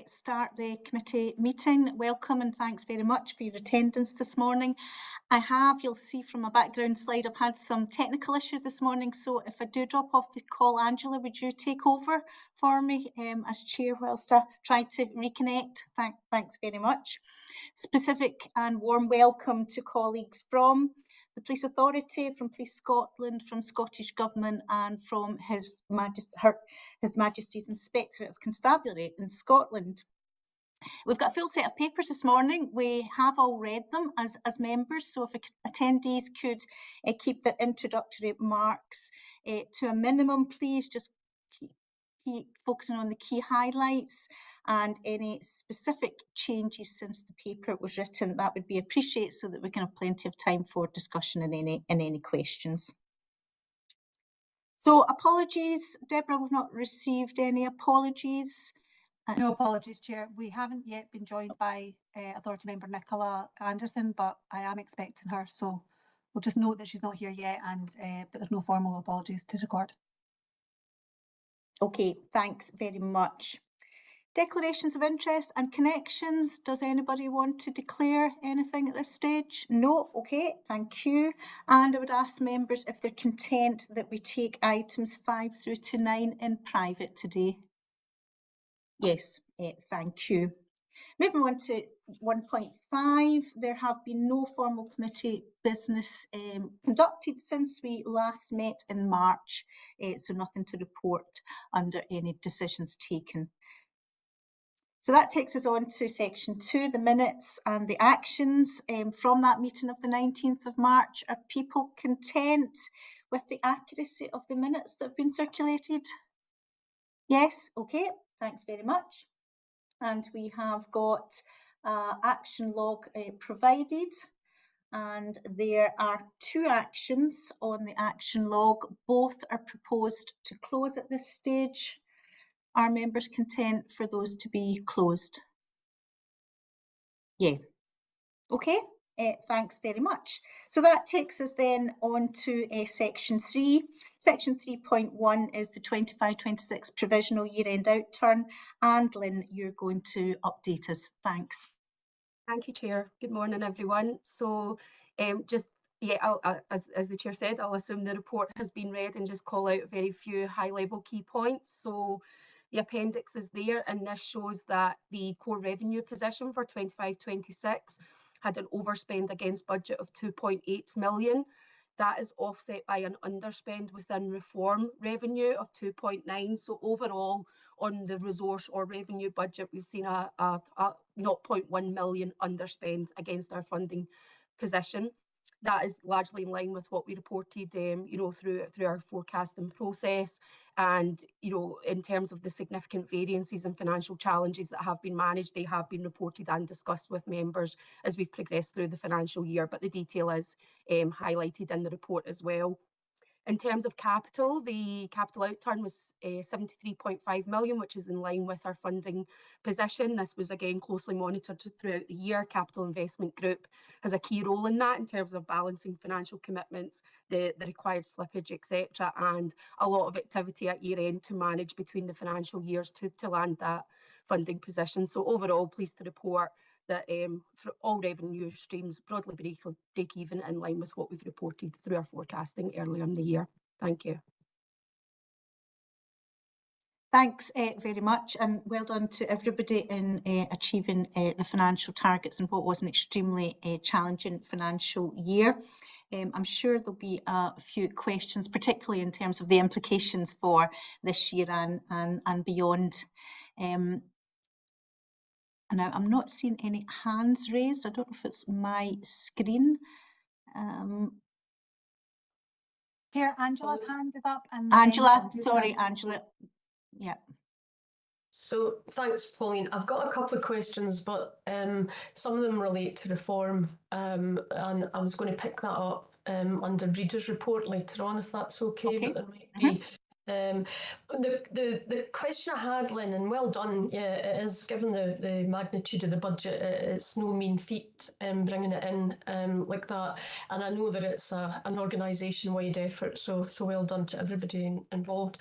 Start the committee meeting. Welcome and thanks very much for your attendance this morning. You'll see from my background slide, I've had some technical issues this morning, so if I do drop off the call, Angela, would you take over for me as chair whilst I try to reconnect? Thanks very much. Specific and warm welcome to colleagues from the Police Authority, from Police Scotland, from Scottish Government and from His Majesty's Inspectorate of Constabulary in Scotland. We've got a full set of papers this morning. We have all read them as members, so if attendees could keep their introductory remarks to a minimum, please just keep focusing on the key highlights and any specific changes since the paper was written. That would be appreciated so that we can have plenty of time for discussion and any questions. So apologies, Deborah, we've not received any apologies. No apologies, Chair. We haven't yet been joined by Authority Member Nicola Anderson, but I am expecting her, so we'll just note that she's not here yet, and but there's no formal apologies to record. Okay, thanks very much. Declarations of interest and connections. Does anybody want to declare anything at this stage? No? Okay, thank you. And I would ask members if they're content that we take items 5 through to 9 in private today. Yes, thank you. Moving on to 1.5, there have been no formal committee business conducted since we last met in March, so nothing to report under any decisions taken. So that takes us on to section 2, the minutes and the actions from that meeting of the 19th of March. Are people content with the accuracy of the minutes that have been circulated? Yes, okay, thanks very much. And we have got action log provided, and there are 2 actions on the action log. Both are proposed to close at this stage. Are members content for those to be closed? Yeah. Okay, thanks very much. So that takes us then on to section 3. Section 3.1 is the 25-26 provisional year-end outturn. And Lynn, you're going to update us. Thanks. Thank you, Chair. Good morning, everyone. So as the Chair said, I'll assume the report has been read and just call out very few high-level key points. So the appendix is there, and this shows that the core revenue position for 25-26 had an overspend against budget of 2.8 million. That is offset by an underspend within reform revenue of 2.9. So overall, on the resource or revenue budget, we've seen a 0.1 million underspend against our funding position. That is largely in line with what we reported, through our forecasting process. And, in terms of the significant variances and financial challenges that have been managed, they have been reported and discussed with members as we've progressed through the financial year. But the detail is highlighted in the report as well. In terms of capital, the capital outturn was 73.5 million, which is in line with our funding position. This was again closely monitored throughout the year. Capital Investment Group has a key role in that in terms of balancing financial commitments, the required slippage, etc., and a lot of activity at year end to manage between the financial years to land that funding position. So overall, pleased to report that for all revenue streams broadly break even in line with what we've reported through our forecasting earlier in the year. Thank you. Thanks very much, and well done to everybody in achieving the financial targets in what was an extremely challenging financial year. I'm sure there'll be a few questions, particularly in terms of the implications for this year and beyond. Now, I'm not seeing any hands raised. I don't know if it's my screen. Chair, Angela's hand is up. And Angela, sorry, Angela. Yeah. So thanks, Pauline. I've got a couple of questions, but some of them relate to reform, and I was going to pick that up under Reader's Report later on, if that's okay. But there might be the question I had, Lynn, and well done. Yeah, it is, given the magnitude of the budget, it's no mean feat bringing it in like that. And I know that it's an organisation-wide effort, so well done to everybody involved.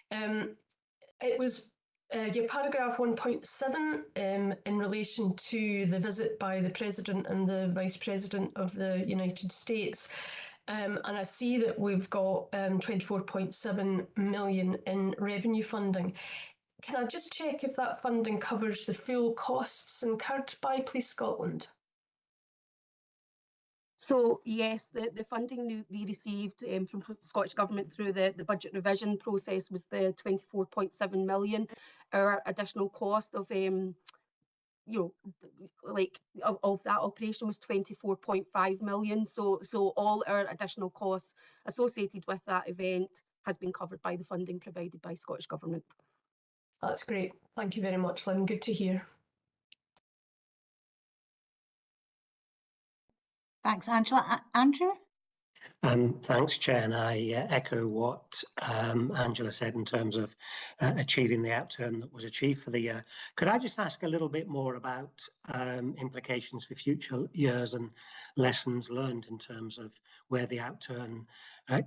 It was Your paragraph 1.7 in relation to the visit by the President and the Vice President of the United States. And I see that we've got 24.7 million in revenue funding. Can I just check if that funding covers the full costs incurred by Police Scotland? So yes, the funding we received from Scottish Government through the budget revision process was the 24.7 million. Our additional cost of of that operation was 24.5 million. So all our additional costs associated with that event has been covered by the funding provided by Scottish Government. That's great. Thank you very much, Lynn. Good to hear. Thanks, Angela. Andrew? Thanks, Chair, and I echo what Angela said in terms of achieving the outturn that was achieved for the year. Could I just ask a little bit more about implications for future years and lessons learned in terms of where the outturn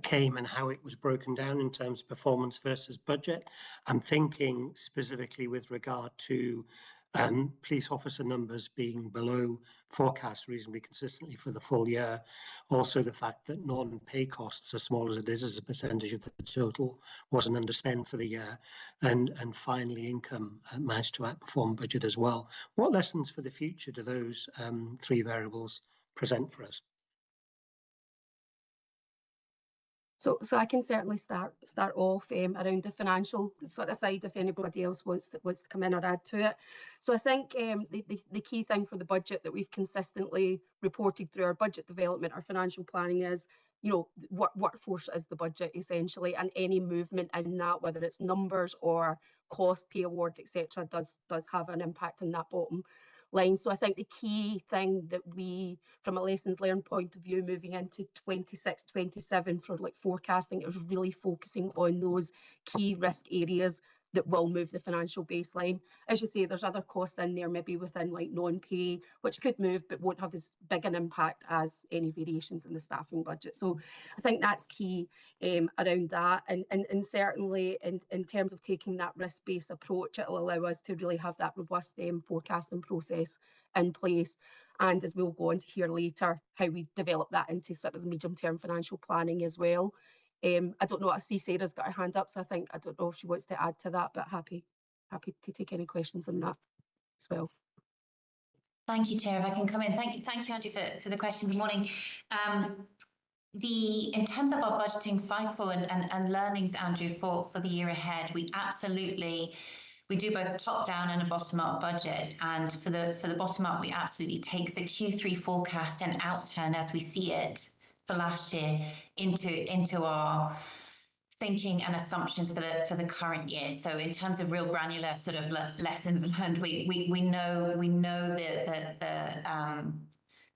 came and how it was broken down in terms of performance versus budget? I'm thinking specifically with regard to police officer numbers being below forecast reasonably consistently for the full year. Also, the fact that non-pay costs, as small as it is as a percentage of the total, wasn't underspent for the year. And finally, income managed to outperform budget as well. What lessons for the future do those three variables present for us? So I can certainly start off around the financial sort of side if anybody else wants to come in or add to it. So I think the key thing for the budget that we've consistently reported through our budget development, our financial planning is, workforce is the budget essentially, and any movement in that, whether it's numbers or cost, pay award, etc., does have an impact on that bottom line. So I think the key thing that we, from a lessons learned point of view, moving into 26, 27 for forecasting, is really focusing on those key risk areas that will move the financial baseline. As you say, there's other costs in there, maybe within non-pay, which could move but won't have as big an impact as any variations in the staffing budget. So I think that's key around that. And certainly in terms of taking that risk-based approach, it'll allow us to really have that robust forecasting process in place. And as we'll go on to hear later, how we develop that into sort of the medium-term financial planning as well. I don't know, I see Sarah's got her hand up, so I don't know if she wants to add to that, but happy to take any questions on that as well. Thank you, Chair. If I can come in. Thank you, Andrew, for the question. Good morning. In terms of our budgeting cycle and learnings, Andrew, for the year ahead, we do both top down and a bottom up budget. And for the bottom up, we absolutely take the Q3 forecast and outturn as we see it for last year into our thinking and assumptions for the current year. So in terms of real granular sort of lessons learned, we know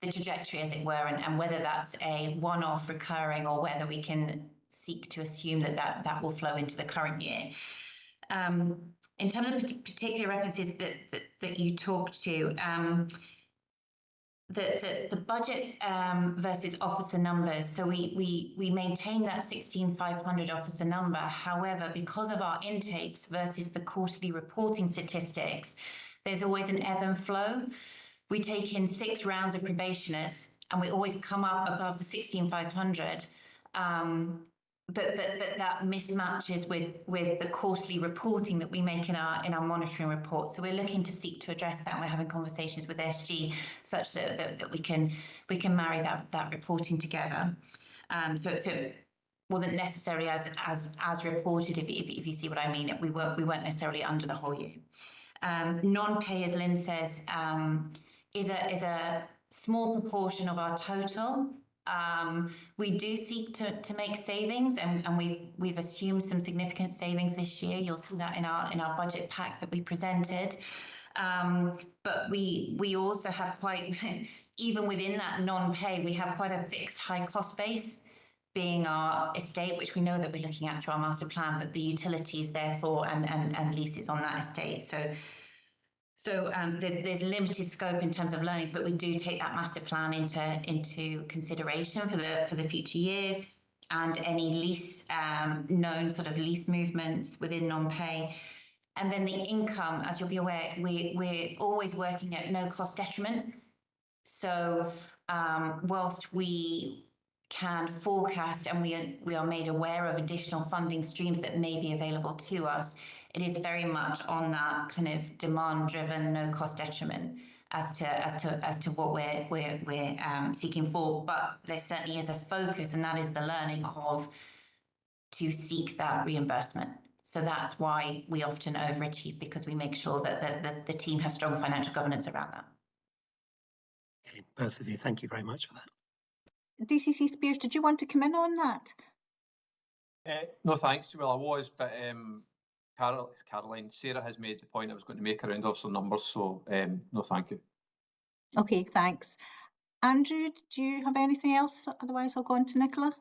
the trajectory, as it were, and whether that's a one-off recurring or whether we can seek to assume that will flow into the current year. In terms of particular references that you talked to, the budget versus officer numbers. So we maintain that 16,500 officer number. However, because of our intakes versus the quarterly reporting statistics, there's always an ebb and flow. We take in 6 rounds of probationers and we always come up above the 16,500. But that mismatches with the quarterly reporting that we make in our monitoring report. So we're looking to seek to address that. And we're having conversations with SG such that we can marry that reporting together. So it wasn't necessary as reported, if you see what I mean. We weren't necessarily under the whole year. Non-pay, as Lynn says, is a small proportion of our total. We do seek to make savings, and we've assumed some significant savings this year. You'll see that in our budget pack that we presented. But we also have quite, even within that non-pay, we have quite a fixed high cost base, being our estate, which we know that we're looking at through our master plan, but the utilities therefore and leases on that estate. So there's limited scope in terms of learnings, but we do take that master plan into consideration for the future years, and any lease known sort of lease movements within non-pay. And then the income, as you'll be aware, we're always working at no cost detriment. So whilst we can forecast and we are made aware of additional funding streams that may be available to us, it is very much on that kind of demand-driven, no cost detriment as to what we're seeking for. But there certainly is a focus, and that is the learning of to seek that reimbursement. So that's why we often overachieve, because we make sure that the team has strong financial governance around that. Okay, both of you, thank you very much for that. DCC Spears, did you want to come in on that? No, thanks. Well, I was, but Caroline, Sarah has made the point I was going to make around some numbers, so no, thank you. Okay, thanks. Andrew, do you have anything else? Otherwise, I'll go on to Nicola.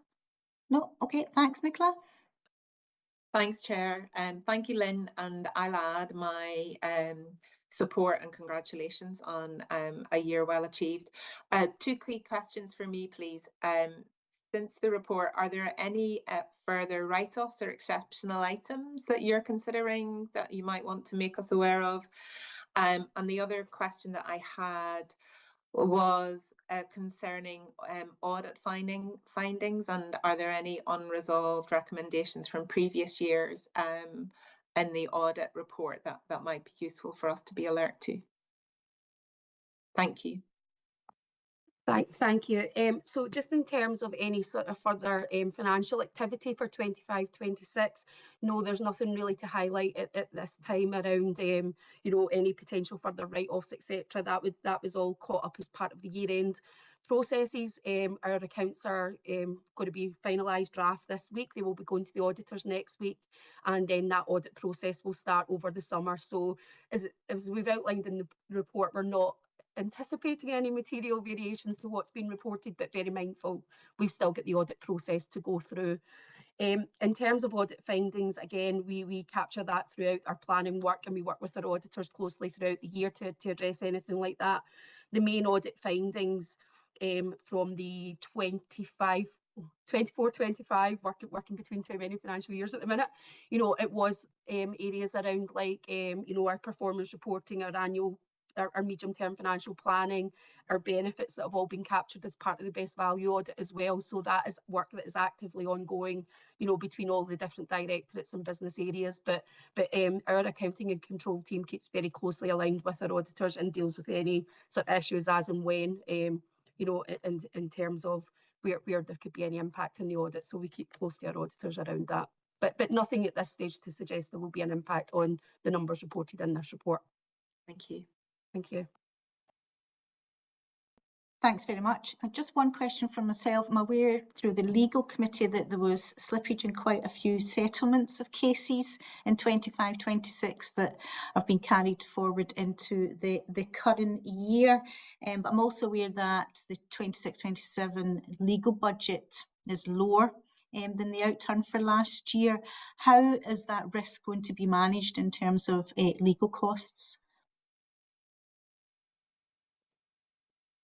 No? Okay, thanks, Nicola. Thanks, Chair, and thank you, Lynn, and I'll add my support and congratulations on a year well achieved. Two quick questions for me, please. Since the report, are there any further write-offs or exceptional items that you're considering that you might want to make us aware of? And the other question that I had was concerning audit findings, and are there any unresolved recommendations from previous years in the audit report that might be useful for us to be alert to? Thank you. Thank you. So just in terms of any sort of further financial activity for 25-26, no, there's nothing really to highlight at this time around you know, any potential further write-offs, etc. That was all caught up as part of the year-end processes. Our accounts are going to be finalised draft this week. They will be going to the auditors next week, and then that audit process will start over the summer. So as we've outlined in the report, we're not anticipating any material variations to what's been reported, but very mindful we've still got the audit process to go through. In terms of audit findings, again, we capture that throughout our planning work, and we work with our auditors closely throughout the year to address anything like that. The main audit findings from the 24-25, working between too many financial years at the minute, you know, it was areas around like, you know, our performance reporting, our annual our medium-term financial planning, our benefits that have all been captured as part of the best value audit as well. So that is work that is actively ongoing, you know, between all the different directorates and business areas. But our accounting and control team keeps very closely aligned with our auditors and deals with any sort of issues as and when, you know, in terms of where there could be any impact in the audit. So we keep close to our auditors around that. But nothing at this stage to suggest there will be an impact on the numbers reported in this report. Thank you. Thank you. Thanks very much. Just one question from myself. I'm aware through the legal committee that there was slippage in quite a few settlements of cases in 25-26 that have been carried forward into the current year. But I'm also aware that the 26-27 legal budget is lower than the outturn for last year. How is that risk going to be managed in terms of legal costs?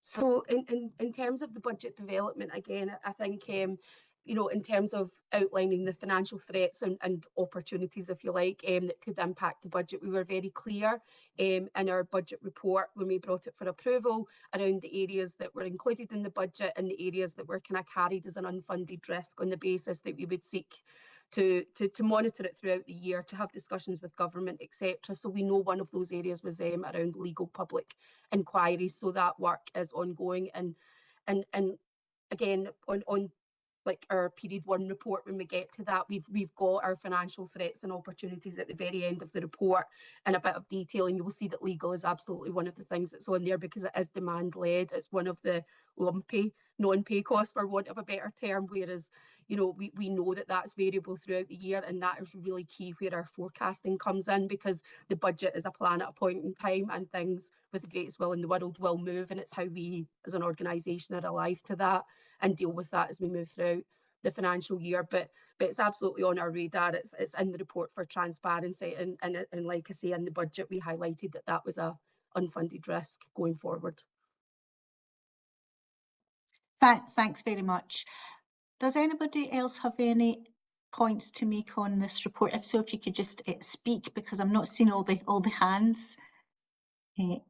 So in terms of the budget development, again, I think, you know, in terms of outlining the financial threats and opportunities, if you like, that could impact the budget, we were very clear in our budget report when we brought it for approval around the areas that were included in the budget and the areas that were kind of carried as an unfunded risk, on the basis that we would seek to monitor it throughout the year, to have discussions with government, etc. So we know one of those areas was around legal public inquiries. So that work is ongoing, and again on like our period 1 report, when we get to that, we've got our financial threats and opportunities at the very end of the report in a bit of detail, and you will see that legal is absolutely one of the things that's on there, because it is demand led. It's one of the lumpy non-pay costs, for want of a better term, whereas, you know, we know that that's variable throughout the year, and that is really key where our forecasting comes in, because the budget is a plan at a point in time, and things with the greatest will in the world will move, and it's how we as an organisation are alive to that and deal with that as we move throughout the financial year. But it's absolutely on our radar. It's in the report for transparency, and like I say, in the budget we highlighted that was a unfunded risk going forward. Thanks very much. Does anybody else have any points to make on this report? If so, if you could just speak, because I'm not seeing all the hands.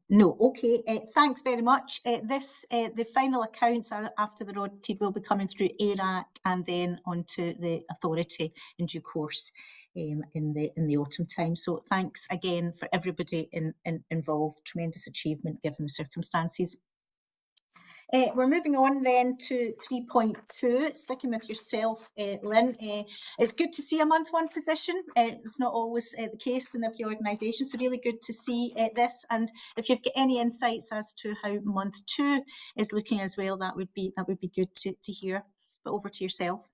No, okay, thanks very much. The final accounts after they're audited will be coming through ARAC and then onto the authority in due course in the autumn time. So thanks again for everybody involved. Tremendous achievement given the circumstances. We're moving on then to 3.2, sticking with yourself, Lynn. It's good to see a month one position. It's not always the case in every organisation, so really good to see this. And if you've got any insights as to how month 2 is looking as well, that would be good to hear. But over to yourself.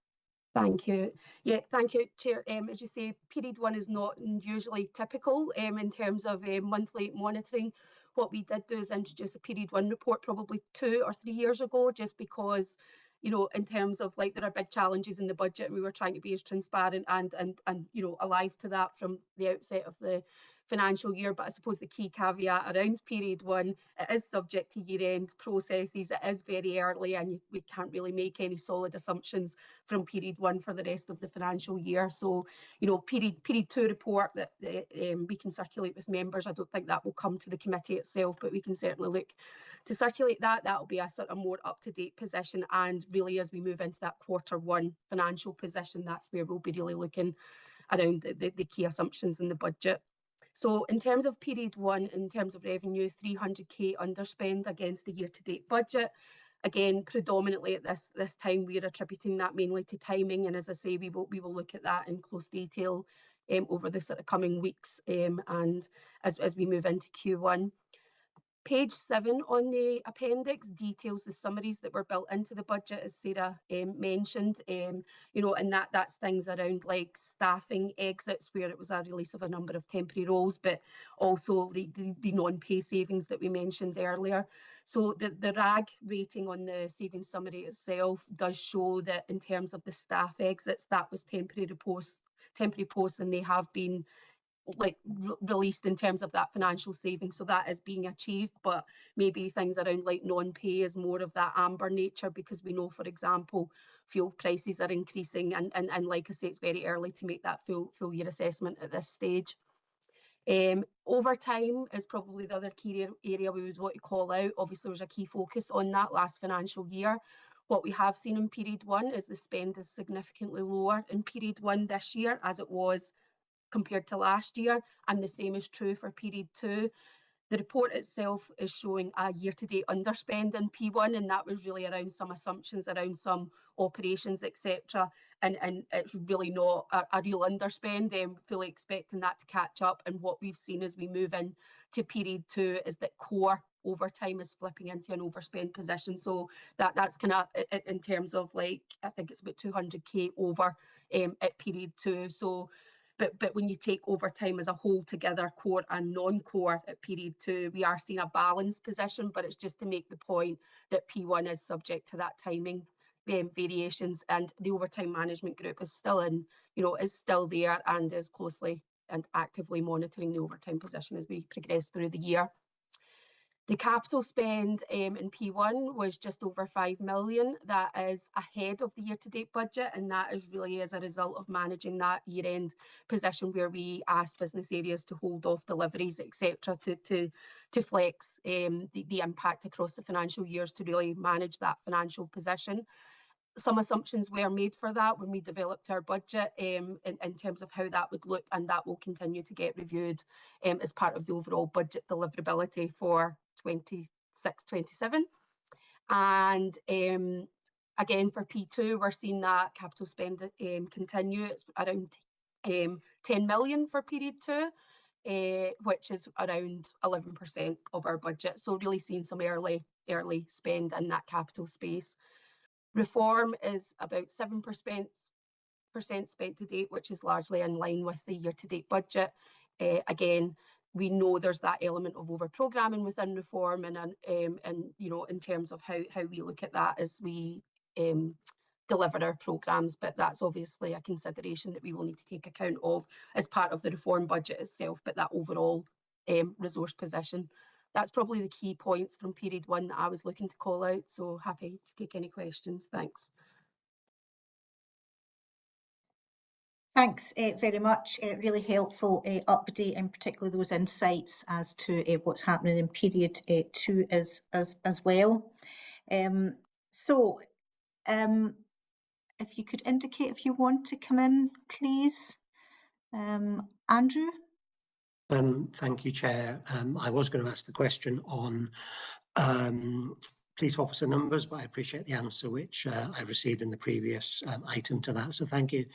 Thank you. Yeah, thank you, Chair. As you say, period 1 is not usually typical in terms of monthly monitoring. What we did do is introduce a period 1 report probably 2 or 3 years ago, just because, you know, in terms of like there are big challenges in the budget, and we were trying to be as transparent and you know, alive to that from the outset of the financial year. But I suppose the key caveat around period 1, it is subject to year-end processes. It is very early, and we can't really make any solid assumptions from period 1 for the rest of the financial year. So, you know, period 2 report that we can circulate with members, I don't think that will come to the committee itself, but we can certainly look to circulate that. That'll be a sort of more up-to-date position, and really as we move into that Q1 financial position, that's where we'll be really looking around the key assumptions in the budget. So in terms of period 1, in terms of revenue, 300k underspend against the year-to-date budget. Again, predominantly at this time, we're attributing that mainly to timing. And as I say, we will look at that in close detail over the sort of coming weeks and as we move into Q1. Page 7 on the appendix details the summaries that were built into the budget, as Sarah mentioned, you know, and that's things around like staffing exits, where it was a release of a number of temporary roles, but also the non-pay savings that we mentioned earlier. So the RAG rating on the savings summary itself does show that in terms of the staff exits, that was temporary posts, and they have been like released in terms of that financial saving, so that is being achieved. But maybe things around like non-pay is more of that amber nature, because we know, for example, fuel prices are increasing, and like I say, it's very early to make that full year assessment at this stage. Overtime is probably the other key area we would want to call out. Obviously, there was a key focus on that last financial year. What we have seen in period 1 is the spend is significantly lower in period 1 this year as it was compared to last year, and the same is true for period 2. The report itself is showing a year-to-date underspend in P1, and that was really around some assumptions around some operations, etc. And it's really not a real underspend. Fully expecting that to catch up. And what we've seen as we move into period 2 is that core overtime is flipping into an overspend position. So that's kind of in terms of like, I think it's about 200k over at period 2. So. But when you take overtime as a whole together, core and non-core at period 2, we are seeing a balanced position, but it's just to make the point that P1 is subject to that timing variations, and the overtime management group is still is still there and is closely and actively monitoring the overtime position as we progress through the year. The capital spend in P1 was just over 5 million. That is ahead of the year-to-date budget, and that is really as a result of managing that year-end position where we asked business areas to hold off deliveries, etc., to flex the impact across the financial years to really manage that financial position. Some assumptions were made for that when we developed our budget in terms of how that would look, and that will continue to get reviewed as part of the overall budget deliverability for 26-27. And again, for P2, we're seeing that capital spend continue. It's around 10 million for period 2, which is around 11% of our budget. So really seeing some early spend in that capital space. Reform is about 7% spent to date, which is largely in line with the year-to-date budget. Again, we know there's that element of over-programming within reform, and you know, in terms of how we look at that as we deliver our programmes, but that's obviously a consideration that we will need to take account of as part of the reform budget itself, but that overall resource position. That's probably the key points from period 1 that I was looking to call out, so happy to take any questions. Thanks. Thanks very much. Really helpful update, and particularly those insights as to what's happening in period 2 as well. If you could indicate if you want to come in, please. Andrew? Thank you, Chair. I was going to ask the question on police officer numbers, but I appreciate the answer which I received in the previous item to that, so thank you.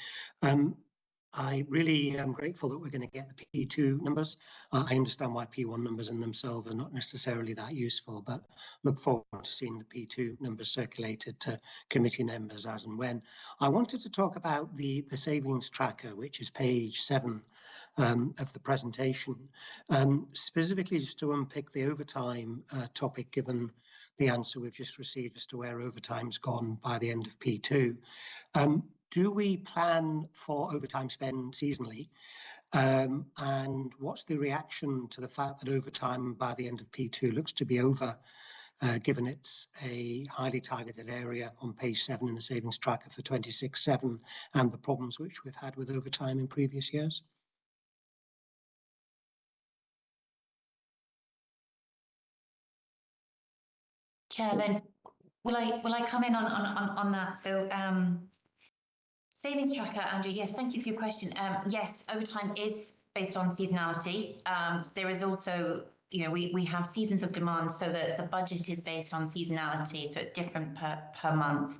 I really am grateful that we're going to get the P2 numbers. I understand why P1 numbers in themselves are not necessarily that useful, but look forward to seeing the P2 numbers circulated to committee members as and when. I wanted to talk about the savings tracker, which is page 7 of the presentation, specifically just to unpick the overtime topic, given the answer we've just received as to where overtime's gone by the end of P2. Do we plan for overtime spend seasonally? And what's the reaction to the fact that overtime by the end of P2 looks to be over, given it's a highly targeted area on page 7 in the savings tracker for 26/7 and the problems which we've had with overtime in previous years? Chair, then will I come in on that? So savings tracker, Andrew, yes, thank you for your question. Yes, overtime is based on seasonality. There is also, you know, we have seasons of demand, so that the budget is based on seasonality, so it's different per month.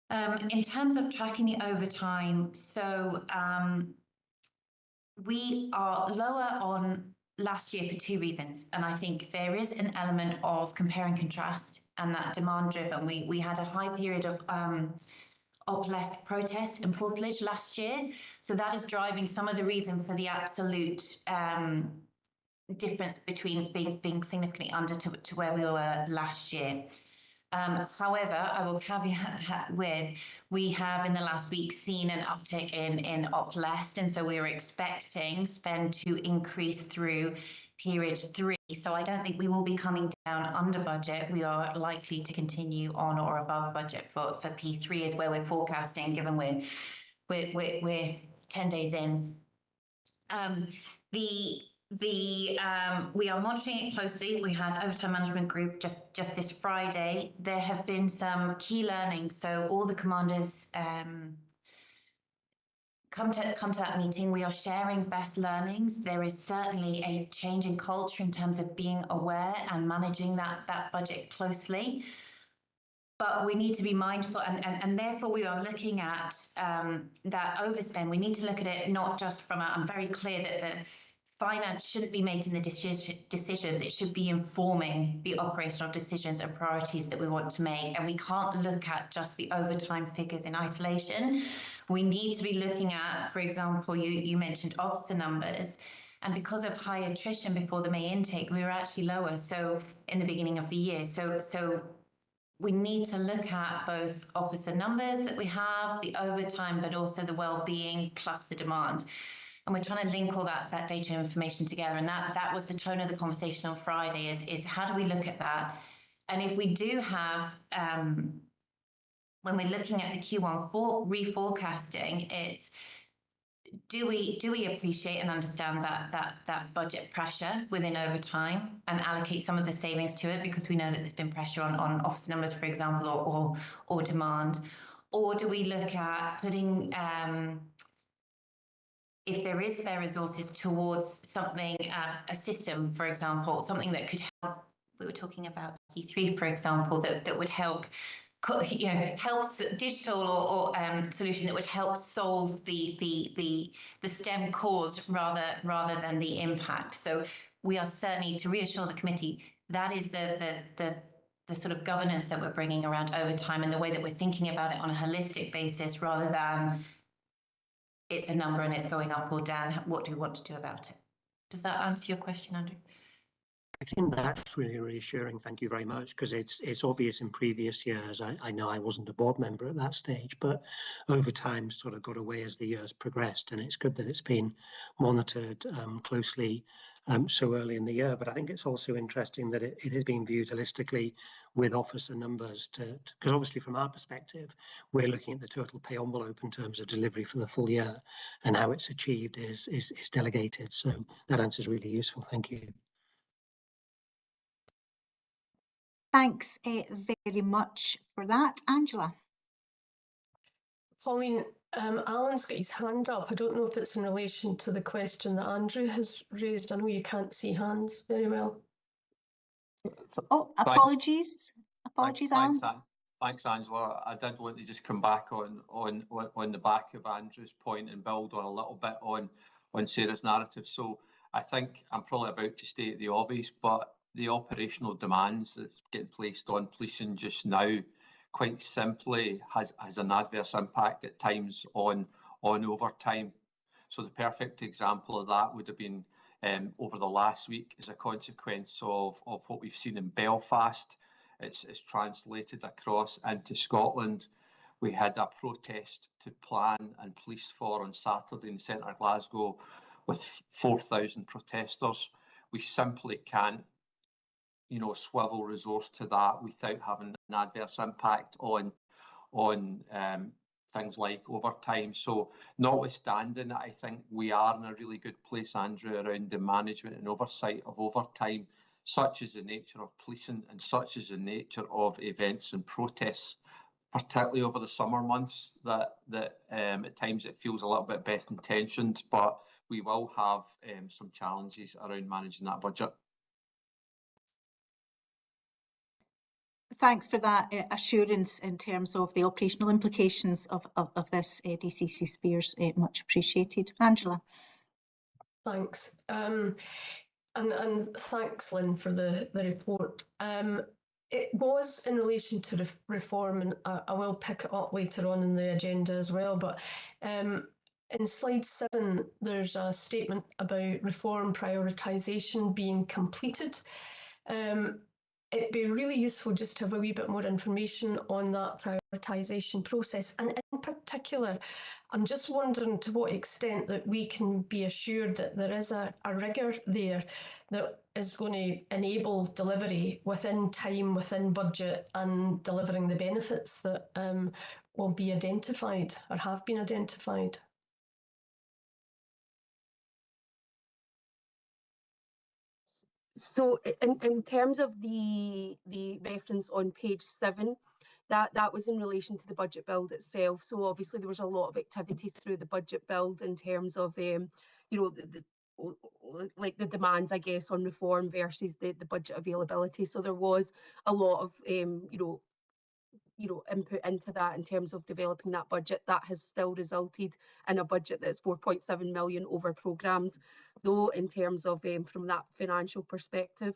In terms of tracking the overtime, so we are lower on last year for 2 reasons, and I think there is an element of compare and contrast and that demand driven. We had a high period of less protest and portallage last year, so that is driving some of the reason for the absolute difference between being significantly under to where we were last year. However, I will caveat that with, we have in the last week seen an uptick in less, and so we're expecting spend to increase through period 3. So I don't think we will be coming down under budget. We are likely to continue on or above budget for P3 is where we're forecasting, given we're 10 days in. We are monitoring it closely. We had overtime management group just this Friday. There have been some key learnings. So all the commanders come to that meeting. We are sharing best learnings. There is certainly a change in culture in terms of being aware and managing that budget closely. But we need to be mindful, and therefore we are looking at that overspend. We need to look at it not just from I'm very clear that the finance shouldn't be making the decisions. It should be informing the operational decisions and priorities that we want to make. And we can't look at just the overtime figures in isolation. We need to be looking at, for example, you mentioned officer numbers. And because of high attrition before the May intake, we were actually lower. So in the beginning of the year. So we need to look at both officer numbers that we have, the overtime, but also the well-being plus the demand. And we're trying to link all that data and information together. And that was the tone of the conversation on Friday is how do we look at that? And if we do have, when we're looking at the Q1 reforecasting, it's do we appreciate and understand that budget pressure within overtime and allocate some of the savings to it, because we know that there's been pressure on officer numbers, for example, or demand? Or do we look at putting if there is spare resources towards something, a system, for example, something that could help? We were talking about C3, for example, that would help, you know, helps digital or solution that would help solve the STEM cause rather than the impact. So we are certainly, to reassure the committee, that is the sort of governance that we're bringing around overtime and the way that we're thinking about it on a holistic basis, rather than it's a number and it's going up or down. What do we want to do about it? Does that answer your question, Andrew? I think that's really reassuring. Thank you very much, because it's obvious in previous years. I know I wasn't a board member at that stage, but overtime sort of got away as the years progressed, and it's good that it's been monitored closely so early in the year. But I think it's also interesting that it is being viewed holistically with officer numbers, because obviously from our perspective, we're looking at the total pay envelope in terms of delivery for the full year, and how it's achieved is delegated. So that answer is really useful. Thank you. Thanks very much for that. Angela. Pauline, Alan's got his hand up. I don't know if it's in relation to the question that Andrew has raised. I know you can't see hands very well. Oh, apologies. Apologies, Alan. Thanks, Angela. I did want to just come back on the back of Andrew's point and build on a little bit on Sarah's narrative. So I think I'm probably about to state the obvious, but the operational demands that's getting placed on policing just now, quite simply, has an adverse impact at times on overtime. So the perfect example of that would have been over the last week as a consequence of what we've seen in Belfast. It's translated across into Scotland. We had a protest to plan and police for on Saturday in the centre of Glasgow with 4,000 protesters. We simply can't, swivel resource to that without having an adverse impact on things like overtime. So notwithstanding that, I think we are in a really good place, Andrew, around the management and oversight of overtime. Such is the nature of policing and such is the nature of events and protests, particularly over the summer months, that at times it feels a little bit best intentioned, but we will have some challenges around managing that budget. Thanks for that assurance in terms of the operational implications of this, DCC Spears. Much appreciated. Angela. Thanks. And thanks, Lynn, for the report. It was in relation to reform, and I will pick it up later on in the agenda as well, but in slide 7, there's a statement about reform prioritisation being completed. It'd be really useful just to have a wee bit more information on that prioritisation process. And in particular, I'm just wondering to what extent that we can be assured that there is a rigour there that is going to enable delivery within time, within budget, and delivering the benefits that will be identified or have been identified. So in terms of the reference on page 7, that was in relation to the budget build itself. So obviously there was a lot of activity through the budget build in terms of like the demands, I guess, on reform versus the budget availability. So there was a lot of input into that in terms of developing that budget. That has still resulted in a budget that's 4.7 million over programmed, though in terms of from that financial perspective.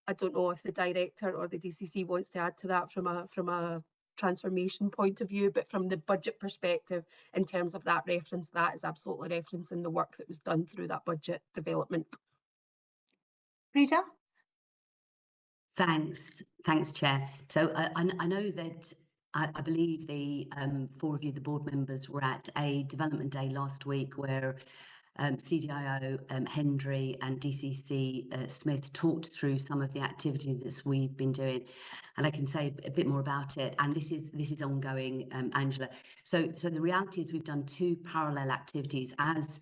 I don't know if the director or the DCC wants to add to that from a transformation point of view, but from the budget perspective, in terms of that reference, that is absolutely referencing the work that was done through that budget development. Rita? Thanks, Chair. So I know that I believe the 4 of you, the board members, were at a development day last week where CDIO Hendry and DCC Smith talked through some of the activity that we've been doing, and I can say a bit more about it. And this is ongoing, Angela. So the reality is we've done 2 parallel activities. As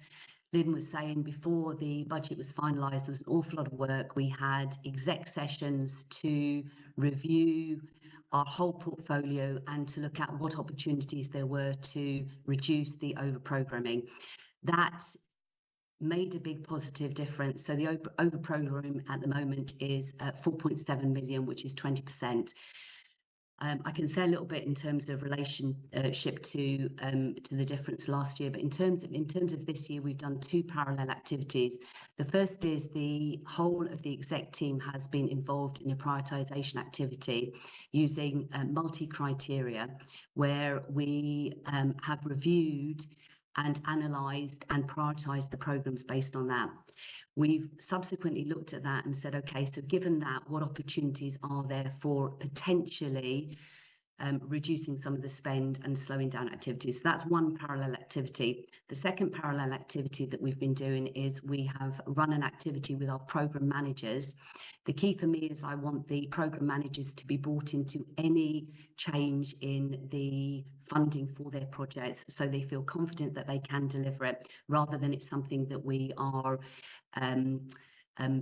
Lynn was saying, before the budget was finalised, there was an awful lot of work. We had exec sessions to review our whole portfolio and to look at what opportunities there were to reduce the over-programming. That made a big positive difference. So the over-programming at the moment is 4.7 million, which is 20%. I can say a little bit in terms of relationship to the difference last year, but in terms of this year, we've done 2 parallel activities. The first is the whole of the exec team has been involved in a prioritisation activity using multi-criteria, where we have reviewed and analysed and prioritised the programmes based on that. We've subsequently looked at that and said, okay, so given that, what opportunities are there for potentially reducing some of the spend and slowing down activities. So that's one parallel activity. The second parallel activity that we've been doing is we have run an activity with our programme managers. The key for me is I want the programme managers to be brought into any change in the funding for their projects, so they feel confident that they can deliver it, rather than it's something that we are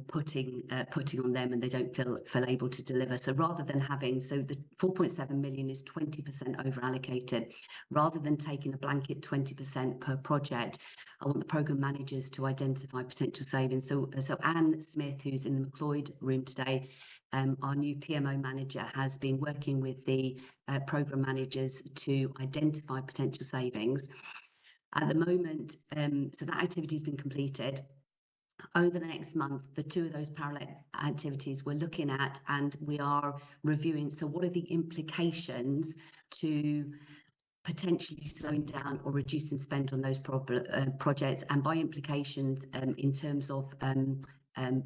putting on them and they don't feel able to deliver. So rather than having, so the 4.7 million is 20% over allocated, rather than taking a blanket 20% per project, I want the programme managers to identify potential savings. So Anne Smith, who's in the Macleod room today, our new PMO manager, has been working with the programme managers to identify potential savings. At the moment, so that activity has been completed. Over the next month, the two of those parallel activities we're looking at, and we are reviewing, so what are the implications to potentially slowing down or reducing spend on those projects, and by implications in terms of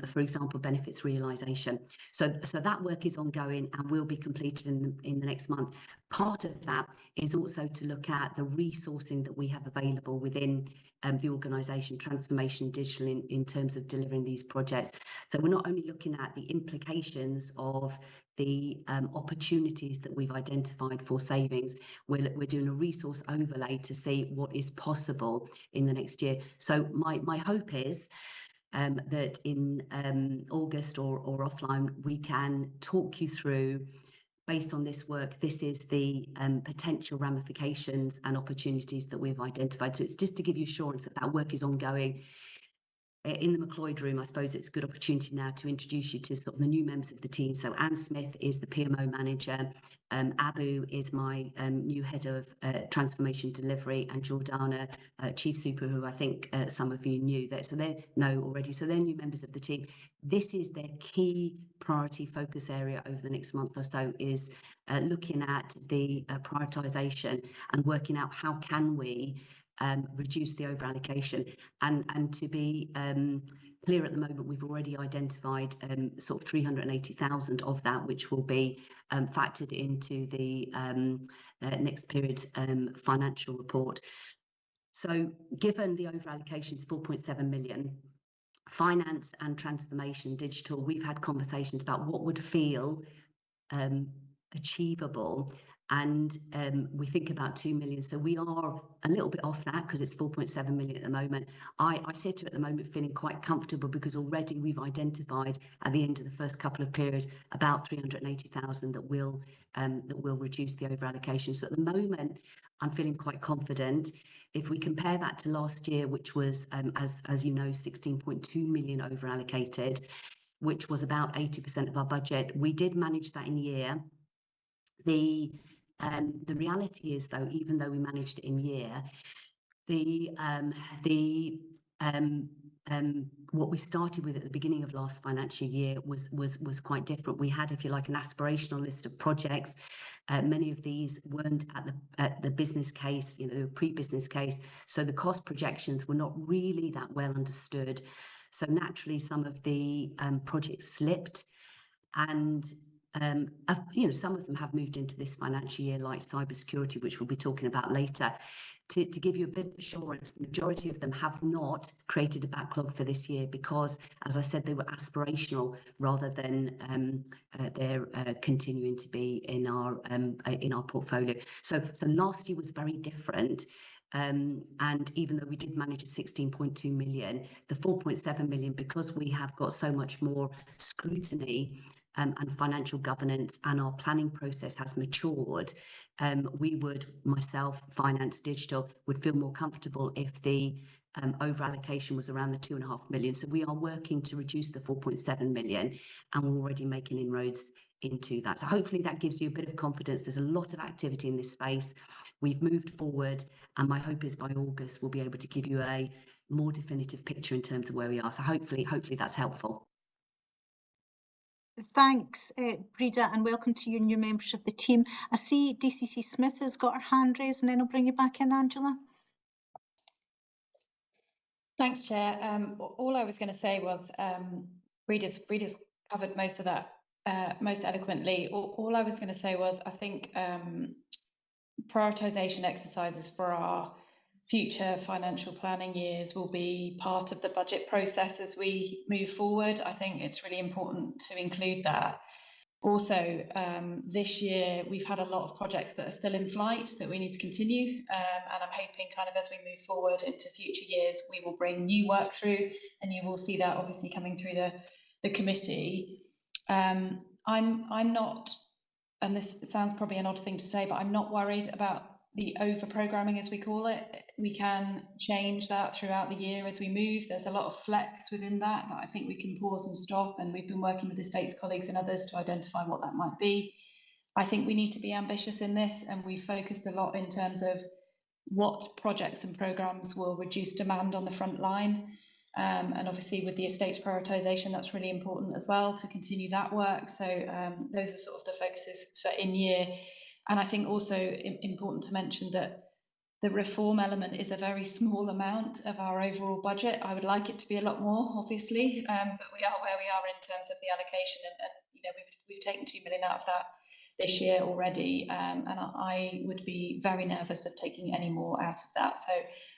for example, benefits realisation. So that work is ongoing and will be completed in the next month. Part of that is also to look at the resourcing that we have available within the organisation, transformation digital, in terms of delivering these projects. So we're not only looking at the implications of the opportunities that we've identified for savings, we're doing a resource overlay to see what is possible in the next year. So my hope is that in August or offline, we can talk you through, based on this work, this is the potential ramifications and opportunities that we've identified. So it's just to give you assurance that that work is ongoing. In the Macleod room, I suppose it's a good opportunity now to introduce you to sort of the new members of the team. So Anne Smith is the PMO manager, Abu is my new head of transformation delivery, and Jordana, chief super, who I think some of you knew that, so they know already. So they're new members of the team. This is their key priority focus area over the next month or so, is looking at the prioritisation and working out how can we reduce the over allocation, and to be clear, at the moment we've already identified sort of 380,000 of that, which will be factored into the next period's financial report. So given the over allocation is 4.7 million, finance and transformation digital, we've had conversations about what would feel achievable, and we think about 2 million. So we are a little bit off that because it's 4.7 million at the moment. I sit here at the moment feeling quite comfortable because already we've identified at the end of the first couple of periods about 380,000 that will reduce the over allocation. So at the moment I'm feeling quite confident. If we compare that to last year, which was as you know, 16.2 million over allocated, which was about 80% of our budget, we did manage that in year. The reality is, though, even though we managed it in year, what we started with at the beginning of last financial year was quite different. We had, if you like, an aspirational list of projects. Many of these weren't at the business case, you know, they were pre-business case, so the cost projections were not really that well understood. So naturally, some of the projects slipped, and you know, some of them have moved into this financial year, like cybersecurity, which we'll be talking about later. To give you a bit of assurance, the majority of them have not created a backlog for this year because, as I said, they were aspirational rather than they're continuing to be in our portfolio. So last year was very different. And even though we did manage at 16.2 million, the 4.7 million, because we have got so much more scrutiny and financial governance, and our planning process has matured, we would, myself, finance, digital, would feel more comfortable if the over allocation was around the 2.5 million. So we are working to reduce the 4.7 million, and we're already making inroads into that. So hopefully that gives you a bit of confidence. There's a lot of activity in this space. We've moved forward, and my hope is by August we'll be able to give you a more definitive picture in terms of where we are. So hopefully that's helpful. Thanks, Breda, and welcome to you new members of the team. I see DCC Smith has got her hand raised, and then I'll bring you back in, Angela. Thanks, Chair. All I was going to say was Breda's covered most of that most eloquently. All I was going to say was I think prioritisation exercises for our future financial planning years will be part of the budget process as we move forward. I think it's really important to include that. Also, this year we've had a lot of projects that are still in flight that we need to continue, and I'm hoping kind of as we move forward into future years we will bring new work through, and you will see that obviously coming through the committee. I'm not, and this sounds probably an odd thing to say, but I'm not worried about the over programming, as we call it. We can change that throughout the year as we move. There's a lot of flex within that I think we can pause and stop, and we've been working with the States colleagues and others to identify what that might be. I think we need to be ambitious in this, and we focused a lot in terms of what projects and programmes will reduce demand on the front line. And obviously with the estates prioritisation, that's really important as well to continue that work. So those are sort of the focuses for in year. And I think also important to mention that the reform element is a very small amount of our overall budget. I would like it to be a lot more, obviously, but we are where we are in terms of the allocation, and you know, we've taken 2 million out of that this year already, and I would be very nervous of taking any more out of that. So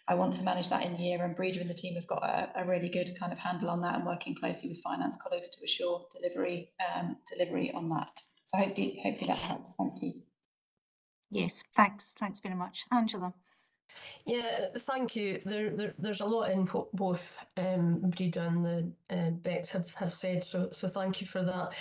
I want to manage that in year, and Breeder and the team have got a really good kind of handle on that, and working closely with finance colleagues to assure delivery on that. So hopefully that helps. Thank you. Yes, thanks very much. Angela. Yeah, thank you. There's a lot in what both Breeda and the Becks have said, so thank you for that.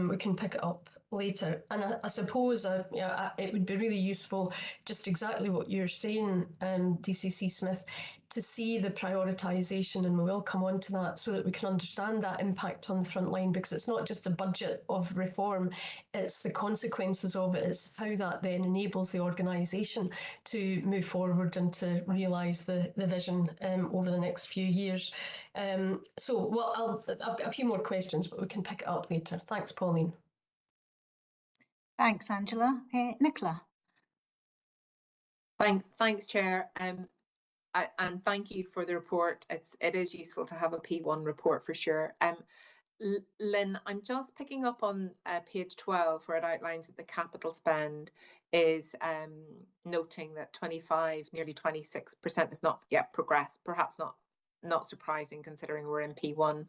We can pick it up later. And I suppose it would be really useful, just exactly what you're saying, DCC Smith, to see the prioritisation, and we will come on to that, so that we can understand that impact on the front line, because it's not just the budget of reform, it's the consequences of it, it's how that then enables the organisation to move forward and to realise the vision over the next few years. I've got a few more questions, but we can pick it up later. Thanks, Pauline. Thanks, Angela. Nicola. Thanks, Chair. And thank you for the report. It is useful to have a P1 report for sure. Lynn, I'm just picking up on page 12, where it outlines that the capital spend is noting that 25, nearly 26% has not yet progressed. Perhaps not surprising considering we're in P1,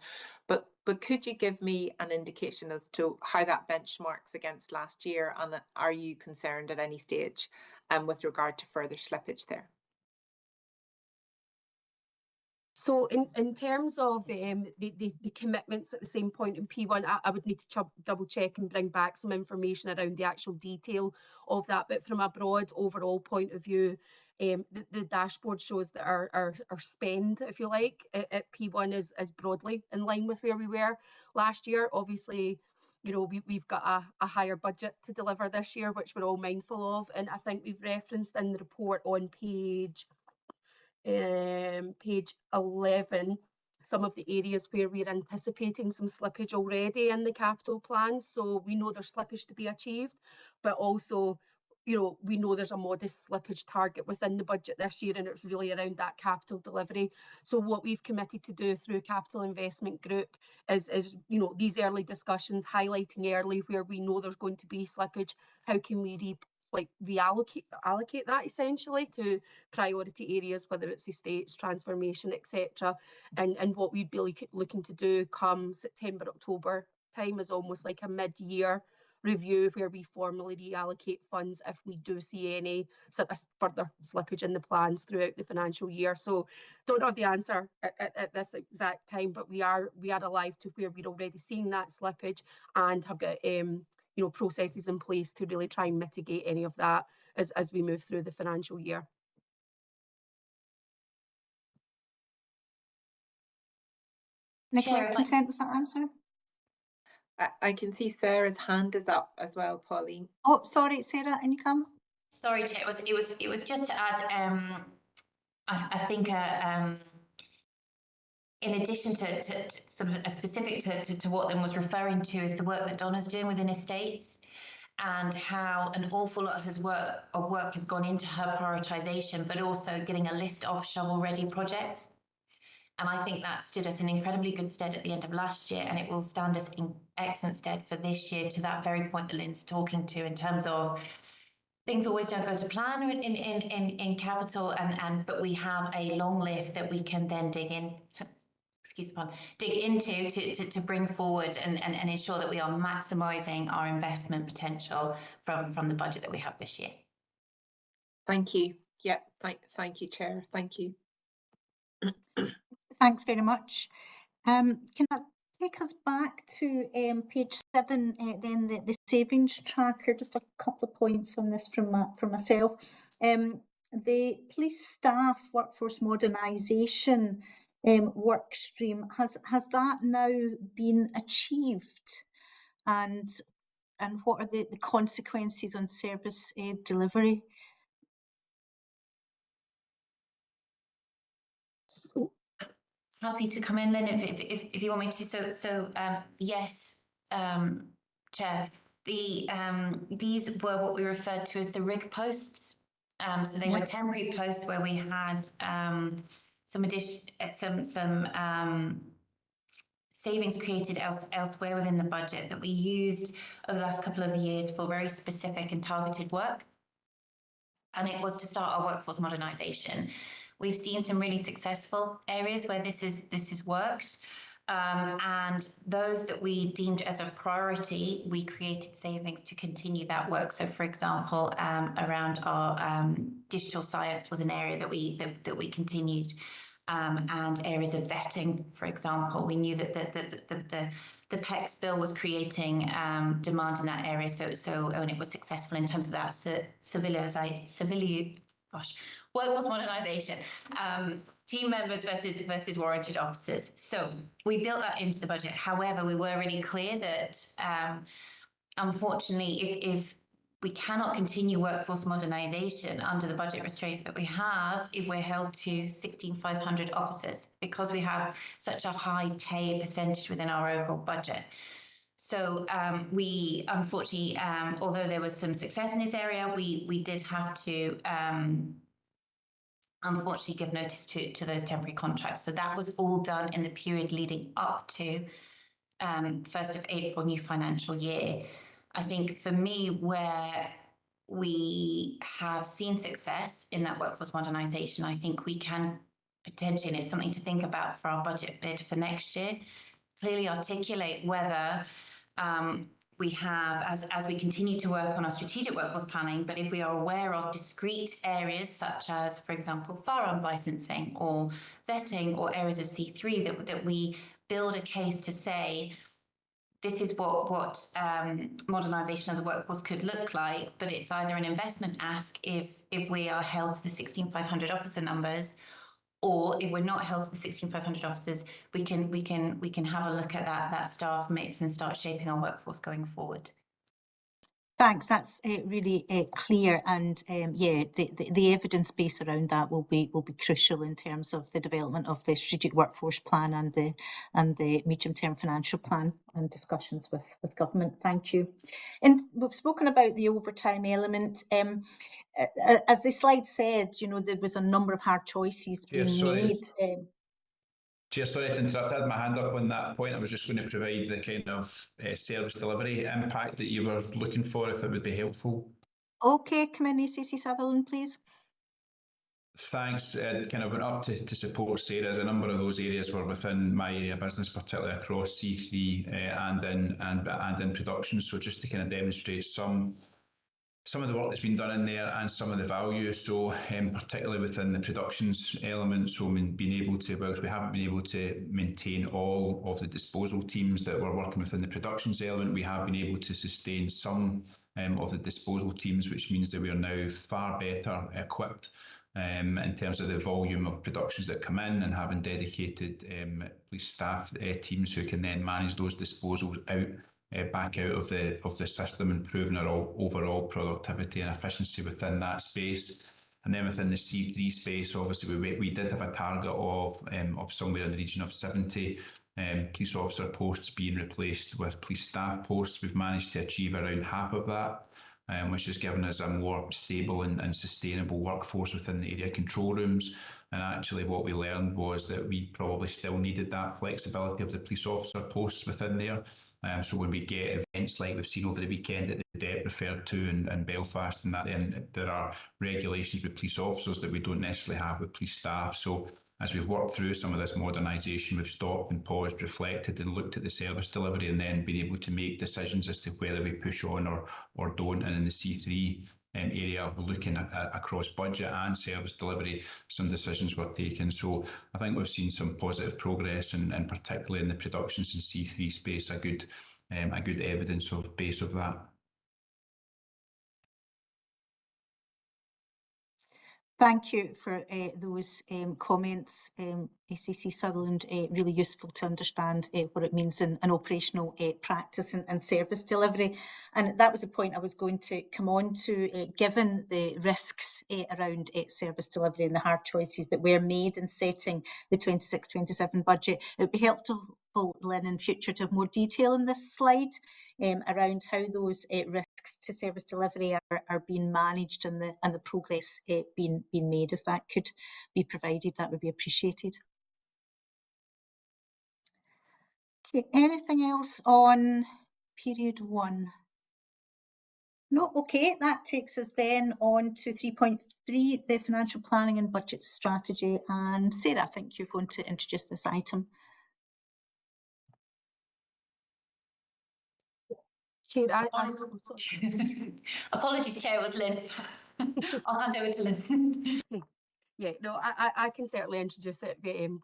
but could you give me an indication as to how that benchmarks against last year, and are you concerned at any stage with regard to further slippage there? So in terms of the commitments at the same point in P1, I would need to double check and bring back some information around the actual detail of that. But from a broad overall point of view, the dashboard shows that our spend, if you like, at P1 is broadly in line with where we were last year. Obviously, you know, we've got a higher budget to deliver this year, which we're all mindful of. And I think we've referenced in the report on page 11 some of the areas where we're anticipating some slippage already in the capital plans. So we know there's slippage to be achieved, but also, you know, we know there's a modest slippage target within the budget this year, and it's really around that capital delivery. So what we've committed to do through Capital Investment Group is you know, these early discussions, highlighting early where we know there's going to be slippage. How can we allocate that essentially to priority areas, whether it's estates, transformation, etc. And what we'd be looking to do come September, October time is almost like a mid-year review where we formally reallocate funds if we do see any sort of further slippage in the plans throughout the financial year. So don't have the answer at this exact time, but we are alive to where we're already seeing that slippage and have got you know, processes in place to really try and mitigate any of that as we move through the financial year. Nicola, content with that answer? I can see Sarah's hand is up as well, Pauline. Oh, sorry, Sarah, and you come. Sorry, Chair. It was just to add. I think in addition to sort of a specific to what Lynn was referring to, is the work that Donna's doing within estates, and how an awful lot of work has gone into her prioritisation, but also getting a list of shovel-ready projects. And I think that stood us in incredibly good stead at the end of last year, and it will stand us in excellent stead for this year, to that very point that Lynn's talking to, in terms of things always don't go to plan in capital, but we have a long list that we can then dig into to bring forward and ensure that we are maximising our investment potential from the budget that we have this year. Thank you. Yeah, thank you, Chair. Thank you. Thanks very much. Can I take us back to page 7, then the savings tracker? Just a couple of points on this from myself. The police staff workforce modernisation work stream, has that now been achieved? And what are the consequences on service delivery? Happy to come in, Lynn, if you want me to. So yes, Chair. These were what we referred to as the rig posts. So they were temporary posts where we had some savings created elsewhere within the budget that we used over the last couple of years for very specific and targeted work. And it was to start our workforce modernisation. We've seen some really successful areas where this has worked. And those that we deemed as a priority, we created savings to continue that work. So, for example, around our digital science was an area that we continued, and areas of vetting, for example. We knew that the PECS bill was creating demand in that area, and it was successful in terms of that workforce modernisation. Team members versus warranted officers. So we built that into the budget. However, we were really clear that unfortunately, if we cannot continue workforce modernisation under the budget restraints that we have if we're held to 16,500 officers, because we have such a high pay percentage within our overall budget. So we unfortunately, although there was some success in this area, we did have to unfortunately give notice to those temporary contracts. So that was all done in the period leading up to 1st of April, new financial year. I think for me, where we have seen success in that workforce modernisation, I think we can potentially, and it's something to think about for our budget bid for next year, clearly articulate whether we have, as we continue to work on our strategic workforce planning, but if we are aware of discrete areas such as, for example, firearm licensing or vetting or areas of C3, that we build a case to say, this is what modernisation of the workforce could look like, but it's either an investment ask if we are held to the 16,500 officer numbers, or if we're not held to the 16,500 officers, we can have a look at that staff mix and start shaping our workforce going forward. Thanks, that's really clear, and yeah, the evidence base around that will be crucial in terms of the development of the strategic workforce plan and the medium-term financial plan and discussions with government. Thank you. And we've spoken about the overtime element. As the slide said, you know, there was a number of hard choices being made. Chair, sorry to interrupt. I had my hand up on that point. I was just going to provide the kind of service delivery impact that you were looking for, if it would be helpful. Okay, come in, ACC Sutherland, please. Thanks. Kind of went up to support Sarah. A number of those areas were within my area of business, particularly across C3 and in production. So just to kind of demonstrate some of the work that's been done in there and some of the value. So particularly within the productions element, so being able to, whilst we haven't been able to maintain all of the disposal teams that were working within the productions element, we have been able to sustain some of the disposal teams, which means that we are now far better equipped in terms of the volume of productions that come in, and having dedicated police staff teams who can then manage those disposals back out of the system, improving our overall productivity and efficiency within that space. And then within the C3 space, obviously we did have a target of somewhere in the region of 70 police officer posts being replaced with police staff posts. We've managed to achieve around half of that. which has given us a more stable and sustainable workforce within the area control rooms. And actually what we learned was that we probably still needed that flexibility of the police officer posts within there. So when we get events like we've seen over the weekend that the DEP referred to in Belfast, and that, then there are regulations with police officers that we don't necessarily have with police staff. So as we've worked through some of this modernisation, we've stopped and paused, reflected and looked at the service delivery, and then been able to make decisions as to whether we push on or don't. And in the C3 area, we're looking at across budget and service delivery, some decisions were taken. So I think we've seen some positive progress, and particularly in the productions in C3 space, a good evidence of base of that. Thank you for those comments, ACC Sutherland. Really useful to understand what it means in operational practice and service delivery. And that was a point I was going to come on to, given the risks around service delivery and the hard choices that were made in setting the 26-27 budget. It would be helpful, Lynn, in future to have more detail in this slide around how those risks to service delivery are being managed and the progress being made. If that could be provided, that would be appreciated. Okay, anything else on period 1? No, okay, that takes us then on to 3.3, the financial planning and budget strategy. And Sarah, I think you're going to introduce this item. Chair, Apologies, Chair, it was Lynn. I'll hand over to Lynn. Yeah, no, I can certainly introduce it,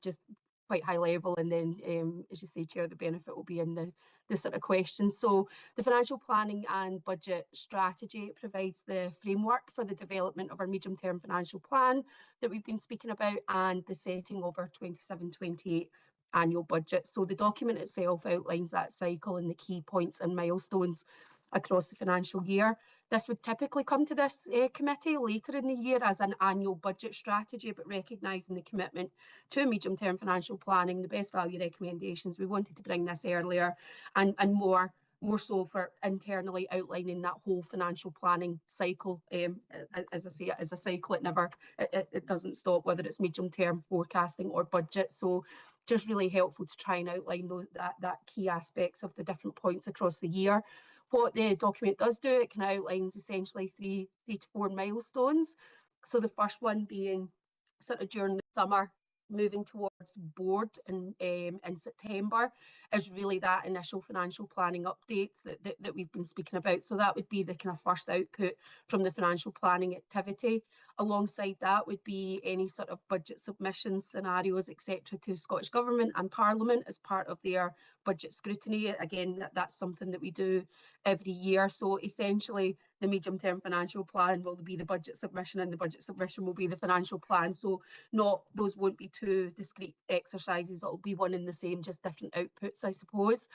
just quite high level, and then, as you say, Chair, the benefit will be in the sort of questions. So the financial planning and budget strategy provides the framework for the development of our medium-term financial plan that we've been speaking about, and the setting of our 27-28 annual budget. So the document itself outlines that cycle and the key points and milestones across the financial year. This would typically come to this committee later in the year as an annual budget strategy, but recognising the commitment to medium-term financial planning, the best value recommendations, we wanted to bring this earlier and more so for internally outlining that whole financial planning cycle. As I say, as a cycle, it doesn't stop, whether it's medium-term forecasting or budget. So just really helpful to try and outline that key aspects of the different points across the year. What the document does do, it kind of outlines essentially three to four milestones. So the first one being sort of during the summer, moving towards board in September, is really that initial financial planning update that we've been speaking about. So that would be the kind of first output from the financial planning activity. Alongside that would be any sort of budget submissions, scenarios, etc., to Scottish Government and Parliament as part of their budget scrutiny. Again, that's something that we do every year. So essentially, the medium-term financial plan will be the budget submission, and the budget submission will be the financial plan. So those won't be two discrete exercises. It'll be one and the same, just different outputs, I suppose.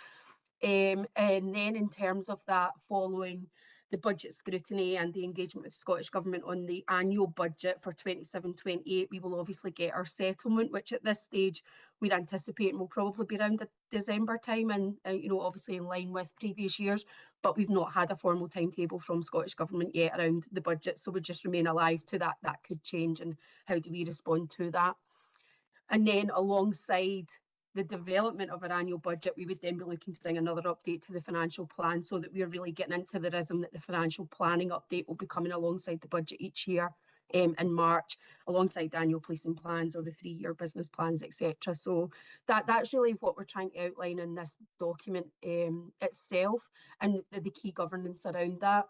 And then in terms of that, following the budget scrutiny and the engagement with the Scottish Government on the annual budget for 27-28, we will obviously get our settlement, which at this stage we're anticipating will probably be around the December time, and obviously in line with previous years, but we've not had a formal timetable from Scottish Government yet around the budget, so we just remain alive to that. That could change, and how do we respond to that? And then alongside the development of our annual budget, we would then be looking to bring another update to the financial plan, so that we're really getting into the rhythm that the financial planning update will be coming alongside the budget each year in March, alongside the annual policing plans or the 3-year business plans, etc. So that's really what we're trying to outline in this document itself, and the key governance around that.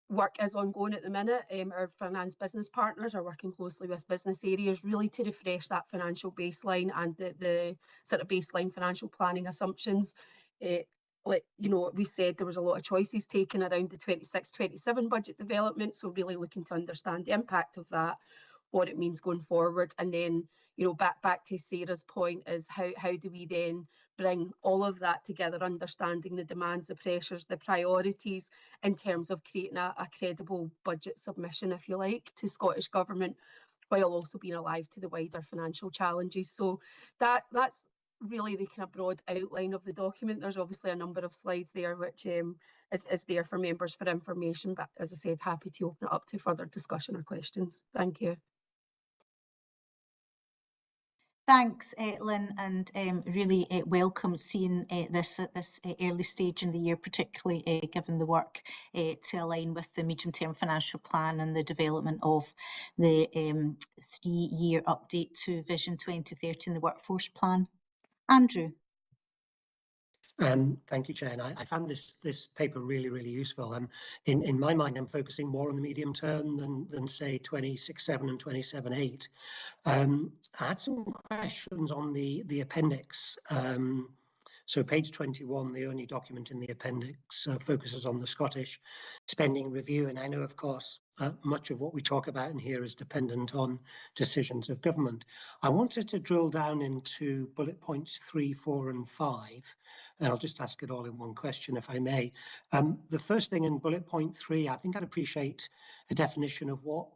Work is ongoing at the minute. Our finance business partners are working closely with business areas really to refresh that financial baseline and the sort of baseline financial planning assumptions. We said there was a lot of choices taken around the 26-27 budget development, so really looking to understand the impact of that, what it means going forward. And then, back to Sarah's point, is how do we then bring all of that together, understanding the demands, the pressures, the priorities, in terms of creating a credible budget submission, if you like, to Scottish Government, while also being alive to the wider financial challenges. So that's really the kind of broad outline of the document. There's obviously a number of slides there which is there for members for information, but as I said, happy to open it up to further discussion or questions. Thank you. Thanks, Lynn, and really welcome seeing this at this early stage in the year, particularly given the work to align with the medium-term financial plan and the development of the 3-year update to Vision 2030 and the workforce plan. Andrew. Thank you, Chair. And I found this paper really useful. In my mind, I'm focusing more on the medium term than say 26/7 and 27/8. I had some questions on the appendix. So page 21, the only document in the appendix, focuses on the Scottish spending review. And I know, of course, much of what we talk about in here is dependent on decisions of government. I wanted to drill down into bullet points 3, 4 and 5. And I'll just ask it all in one question, if I may. The first thing in bullet point 3, I think I'd appreciate a definition of what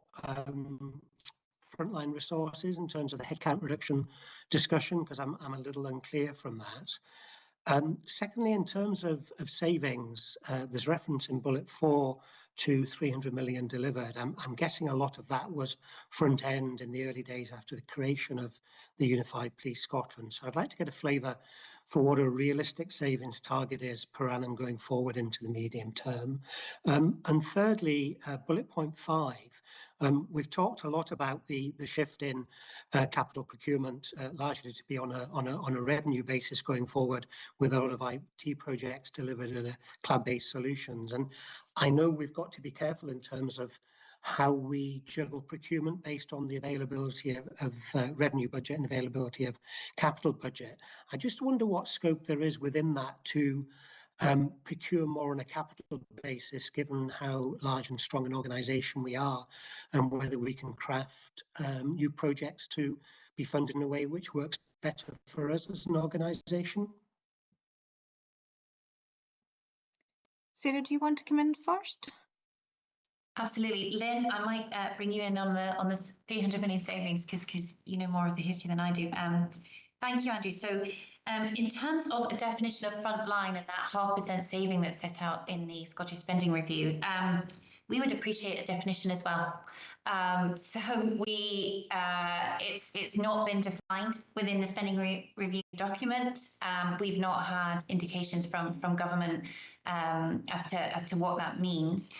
frontline resources in terms of the headcount reduction discussion, because I'm a little unclear from that. Secondly, in terms of savings, there's reference in bullet 4 to 300 million delivered. I'm guessing a lot of that was front end in the early days after the creation of the Unified Police Scotland. So I'd like to get a flavour for what a realistic savings target is per annum going forward into the medium term. And thirdly, bullet point 5, we've talked a lot about the shift in capital procurement, largely to be on a revenue basis going forward, with a lot of IT projects delivered in a cloud-based solutions. And I know we've got to be careful in terms of how we juggle procurement based on the availability of revenue budget and availability of capital budget. I just wonder what scope there is within that to procure more on a capital basis, given how large and strong an organisation we are, and whether we can craft new projects to be funded in a way which works better for us as an organisation. Sarah, do you want to come in first? Absolutely. Lynn, I might bring you in on the 300 million savings because you know more of the history than I do. Thank you, Andrew. So in terms of a definition of frontline and that 0.5% saving that's set out in the Scottish Spending Review, we would appreciate a definition as well. So it's not been defined within the Spending Review document. We've not had indications from government as to what that means.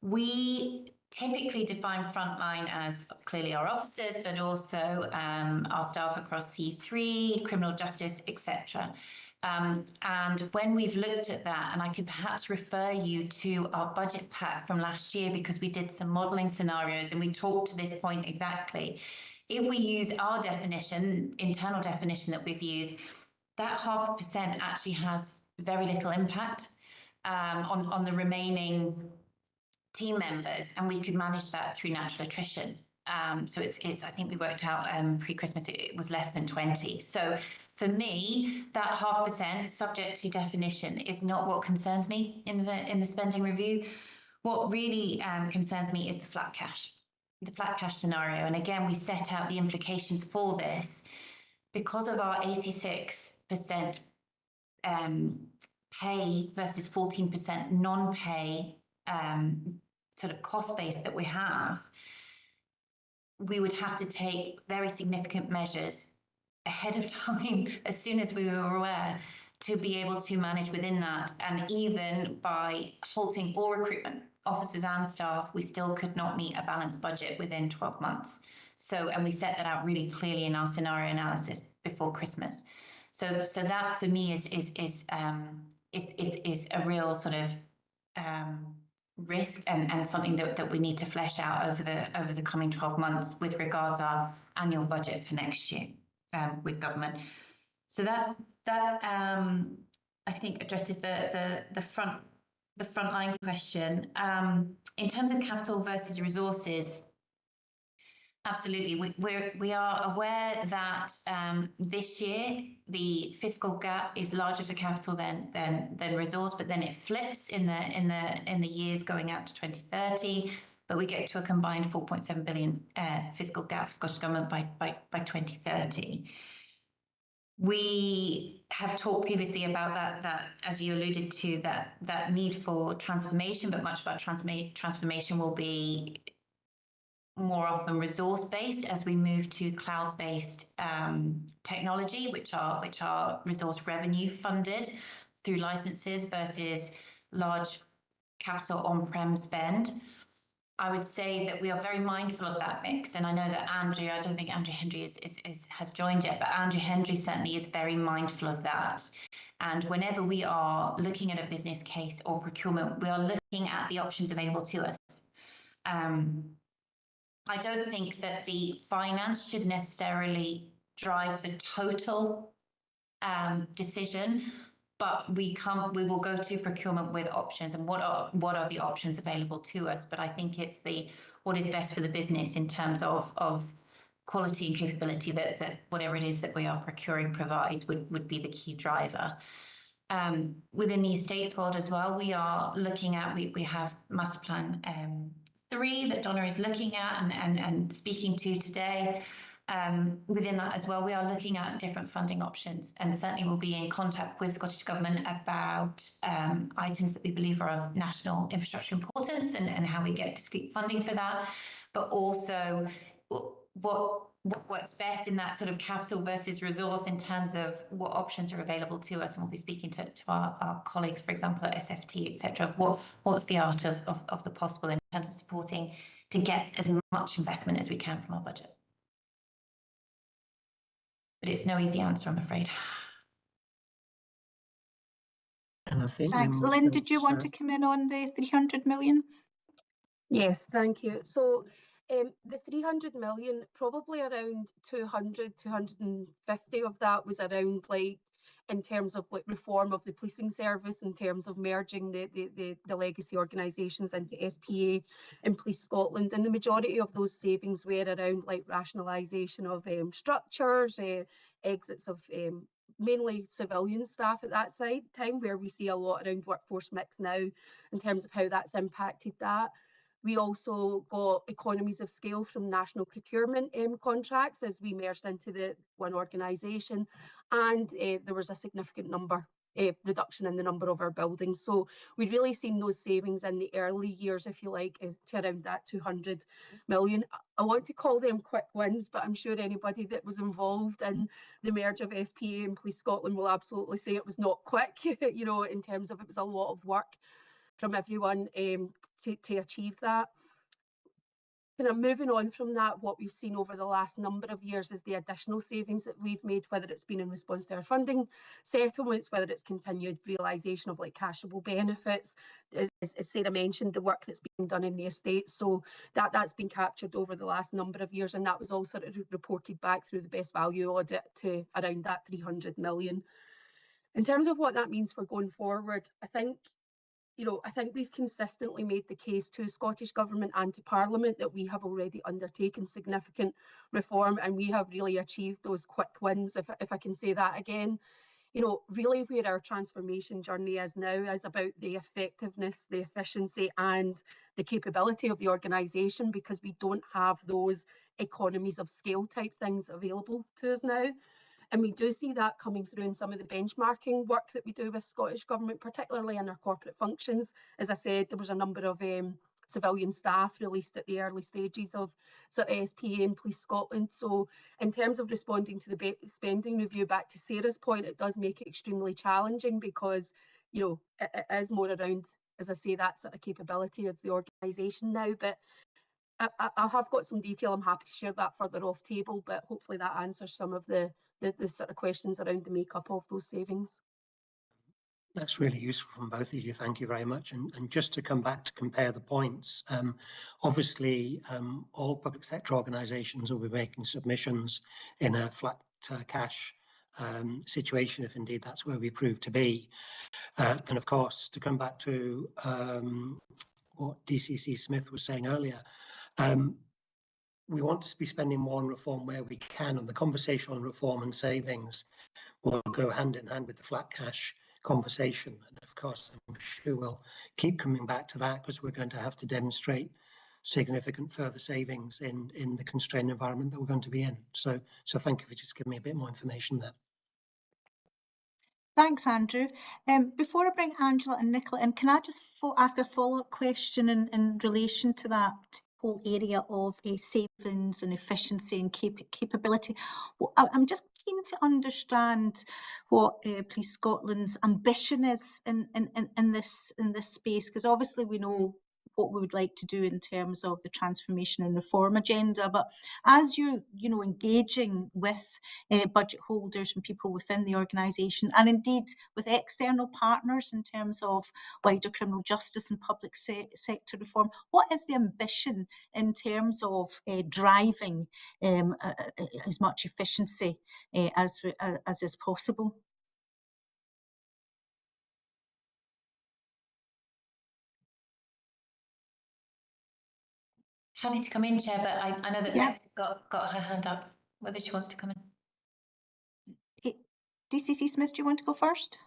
We typically define frontline as clearly our officers, but also our staff across C3, criminal justice, etc. And when we've looked at that, and I could perhaps refer you to our budget pack from last year, because we did some modelling scenarios and we talked to this point exactly. If we use our definition, internal definition that we've used, that 0.5% actually has very little impact on the remaining team members, and we could manage that through natural attrition. So it's I think we worked out pre-Christmas it was less than 20. So for me, that 0.5% subject to definition is not what concerns me in the spending review. What really concerns me is the flat cash scenario. And again, we set out the implications for this because of our 86% pay versus 14% non-pay sort of cost base that we have. We would have to take very significant measures ahead of time, as soon as we were aware, to be able to manage within that. And even by halting all recruitment, officers and staff, we still could not meet a balanced budget within 12 months. So, and we set that out really clearly in our scenario analysis before Christmas. So that for me is a real sort of risk and something that we need to flesh out over the coming 12 months with regards to our annual budget for next year with government. So that I think addresses the frontline question. In terms of capital versus resources, absolutely, we are aware that this year the fiscal gap is larger for capital than resource, but then it flips in the years going out to 2030. But we get to a combined 4.7 billion fiscal gap for Scottish Government by 2030. We have talked previously about that as you alluded to, that need for transformation, but much of our transformation will be more often resource-based as we move to cloud-based technology, which are resource revenue funded through licenses versus large capital on-prem spend. I would say that we are very mindful of that mix. And I know that Andrew, I don't think Andrew Hendry has joined yet, but Andrew Hendry certainly is very mindful of that. And whenever we are looking at a business case or procurement, we are looking at the options available to us. I don't think that the finance should necessarily drive the total decision, but we will go to procurement with options and what are the options available to us. But I think it's what is best for the business in terms of quality and capability that whatever it is that we are procuring provides would be the key driver. Within the estates world as well, we are looking at, we have Master Plan 3 that Donna is looking at and speaking to today. Within that as well, we are looking at different funding options, and certainly we'll be in contact with Scottish Government about items that we believe are of national infrastructure importance and how we get discrete funding for that, but also what works best in that sort of capital versus resource in terms of what options are available to us. And we'll be speaking to our colleagues, for example, at SFT, etc., of what's the art of the possible in terms of supporting to get as much investment as we can from our budget. But it's no easy answer, I'm afraid. And I think Thanks. Lynn, did you want to come in on the 300 million? Yes, thank you. So the 300 million, probably around 200, 250 of that was around in terms of reform of the policing service, in terms of merging the legacy organisations into SPA and Police Scotland. And the majority of those savings were around rationalisation of structures, exits of mainly civilian staff at that time, where we see a lot around workforce mix now in terms of how that's impacted that. We also got economies of scale from national procurement contracts as we merged into the one organisation, and there was a significant reduction in the number of our buildings. So we'd really seen those savings in the early years, if you like, to around that 200 million. I want to call them quick wins, but I'm sure anybody that was involved in the merge of SPA and Police Scotland will absolutely say it was not quick, you know, in terms of it was a lot of work from everyone to achieve that. Kind of moving on from that, what we've seen over the last number of years is the additional savings that we've made, whether it's been in response to our funding settlements, whether it's continued realisation of cashable benefits. As Sarah mentioned, the work that's been done in the estates, so that's been captured over the last number of years, and that was all sort of reported back through the best value audit to around that 300 million. In terms of what that means for going forward, I think we've consistently made the case to Scottish Government and to Parliament that we have already undertaken significant reform, and we have really achieved those quick wins, if I can say that again. You know, really where our transformation journey is now is about the effectiveness, the efficiency and the capability of the organisation, because we don't have those economies of scale type things available to us now. And we do see that coming through in some of the benchmarking work that we do with Scottish Government, particularly in our corporate functions. As I said, there was a number of civilian staff released at the early stages of sort of SPA and Police Scotland. So in terms of responding to the spending review, back to Sarah's point, it does make it extremely challenging because, you know, it is more around, as I say, that sort of capability of the organisation now. But I have got some detail. I'm happy to share that further off table, but hopefully that answers some of the sort of questions around the makeup of those savings. That's really useful from both of you. Thank you very much. And just to come back to compare the points, obviously all public sector organisations will be making submissions in a flat cash situation, if indeed that's where we prove to be. And of course, to come back to what DCC Smith was saying earlier, we want to be spending more on reform where we can, and the conversation on reform and savings will go hand in hand with the flat cash conversation. And of course, I'm sure we'll keep coming back to that because we're going to have to demonstrate significant further savings in the constrained environment that we're going to be in. So thank you for just giving me a bit more information there. Thanks, Andrew. Before I bring Angela and Nicola in, can I just ask a follow-up question in relation to that whole area of savings and efficiency and capability? Well, I'm just keen to understand what Police Scotland's ambition is in this space, because obviously we know what we would like to do in terms of the transformation and reform agenda, but as you know, engaging with budget holders and people within the organisation, and indeed with external partners in terms of wider criminal justice and public sector reform, what is the ambition in terms of driving as much efficiency as is possible? Happy to come in, Chair, but I know that Yeah. Lex has got her hand up, whether she wants to come in. DCC Smith, do you want to go first?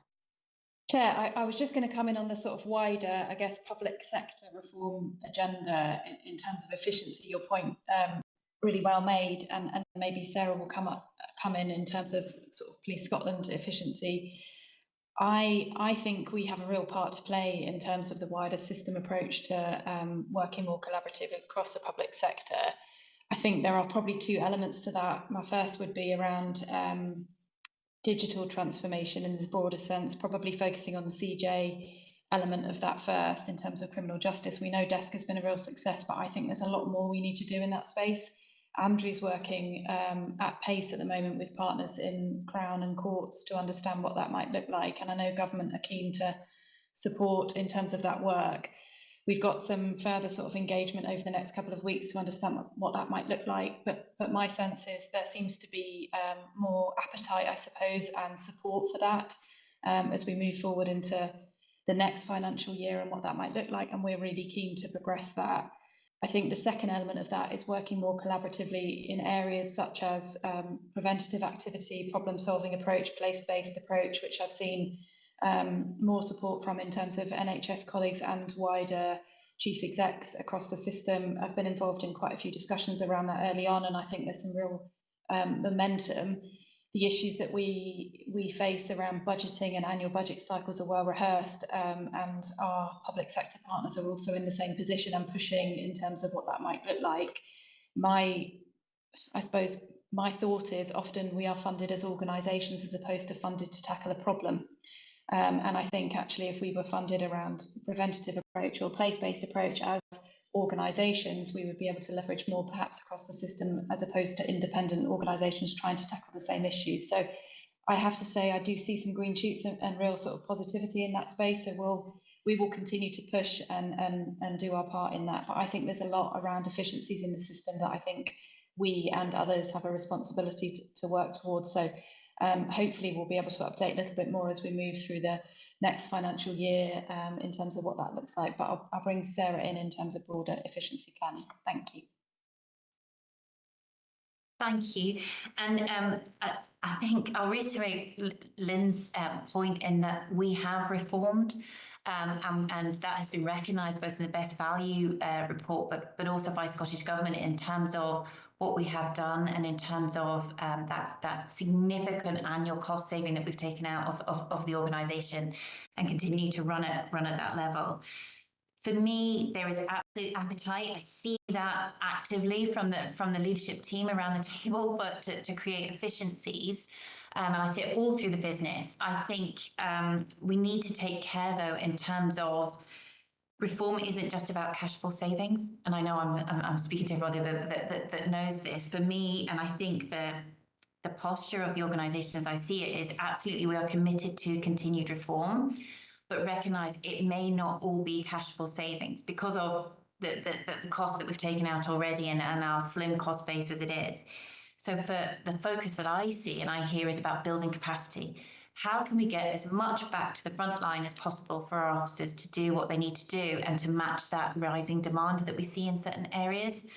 Chair, I was just going to come in on the sort of wider, I guess, public sector reform agenda in terms of efficiency. Your point really well made, and maybe Sarah will come in terms of sort of Police Scotland efficiency. I think we have a real part to play in terms of the wider system approach to working more collaboratively across the public sector. I think there are probably two elements to that. My first would be around digital transformation in the broader sense, probably focusing on the CJ element of that first in terms of criminal justice. We know Desk has been a real success, but I think there's a lot more we need to do in that space. Andrew's working at pace at the moment with partners in Crown and courts to understand what that might look like. And I know government are keen to support in terms of that work. We've got some further sort of engagement over the next couple of weeks to understand what that might look like. But my sense is there seems to be more appetite, I suppose, and support for that as we move forward into the next financial year and what that might look like. And we're really keen to progress that. I think the second element of that is working more collaboratively in areas such as preventative activity, problem-solving approach, place-based approach, which I've seen more support from in terms of NHS colleagues and wider chief execs across the system. I've been involved in quite a few discussions around that early on, and I think there's some real momentum. The issues that we face around budgeting and annual budget cycles are well rehearsed, and our public sector partners are also in the same position and pushing in terms of what that might look like. I suppose my thought is often we are funded as organisations as opposed to funded to tackle a problem. And I think actually if we were funded around preventative approach or place-based approach as organisations, we would be able to leverage more perhaps across the system as opposed to independent organisations trying to tackle the same issues. So I have to say I do see some green shoots and real sort of positivity in that space. So we will continue to push and do our part in that. But I think there's a lot around efficiencies in the system that I think we and others have a responsibility to work towards. So hopefully we'll be able to update a little bit more as we move through the next financial year in terms of what that looks like. But I'll bring Sarah in terms of broader efficiency planning. Thank you. Thank you. And I think I'll reiterate Lynn's point in that we have reformed and that has been recognised both in the Best Value report, but also by Scottish Government in terms of what we have done and in terms of that significant annual cost saving that we've taken out of the organisation and continue to run at that level. For me, there is absolute appetite. I see that actively from the leadership team around the table, but to create efficiencies, and I see it all through the business. I think we need to take care, though, in terms of reform isn't just about cash flow savings, and I know I'm speaking to everybody that knows this. For me, and I think the posture of the organisation as I see it is absolutely we are committed to continued reform, but recognise it may not all be cash flow savings because of the cost that we've taken out already and our slim cost base as it is. So for the focus that I see and I hear is about building capacity. How can we get as much back to the front line as possible for our officers to do what they need to do and to match that rising demand that we see in certain areas?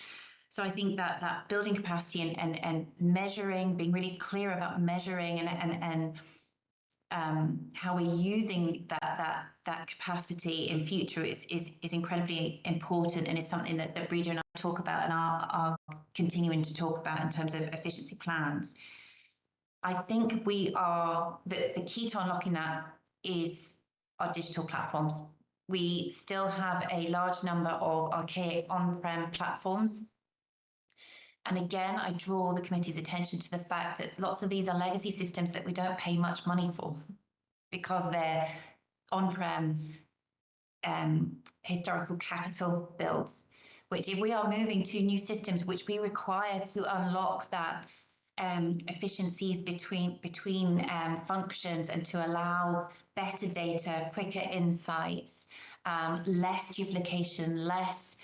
So I think that building capacity and measuring, being really clear about measuring and how we're using that capacity in future is incredibly important and is something that Breda and I talk about and are continuing to talk about in terms of efficiency plans. I think the key to unlocking that is our digital platforms. We still have a large number of archaic on-prem platforms. And again, I draw the committee's attention to the fact that lots of these are legacy systems that we don't pay much money for because they're on-prem historical capital builds, which if we are moving to new systems, which we require to unlock that efficiencies between functions and to allow better data, quicker insights, less duplication, less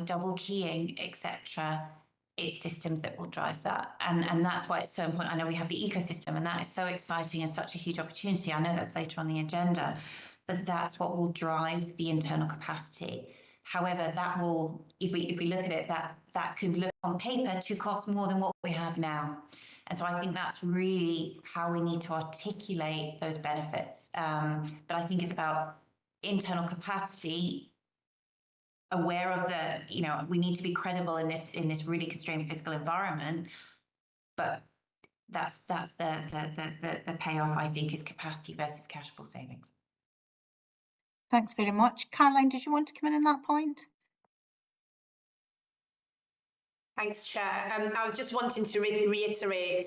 double keying, etc. It's systems that will drive that. And that's why it's so important. I know we have the ecosystem and that is so exciting and such a huge opportunity. I know that's later on the agenda, but that's what will drive the internal capacity. However, that will, if we look at it, that could look on paper to cost more than what we have now. And so I think that's really how we need to articulate those benefits. But I think it's about internal capacity, aware of we need to be credible in this really constrained fiscal environment. But that's the payoff, I think, is capacity versus cashable savings. Thanks very much. Caroline, did you want to come in on that point? Thanks, Chair. I was just wanting to reiterate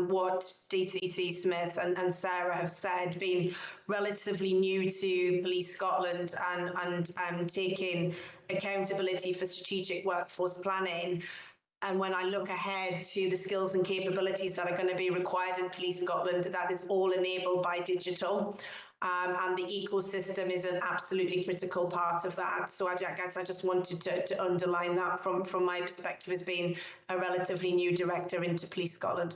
what DCC Smith and Sarah have said, being relatively new to Police Scotland and taking accountability for strategic workforce planning. And when I look ahead to the skills and capabilities that are going to be required in Police Scotland, that is all enabled by digital. And the ecosystem is an absolutely critical part of that. So I guess I just wanted to underline that from my perspective as being a relatively new director into Police Scotland.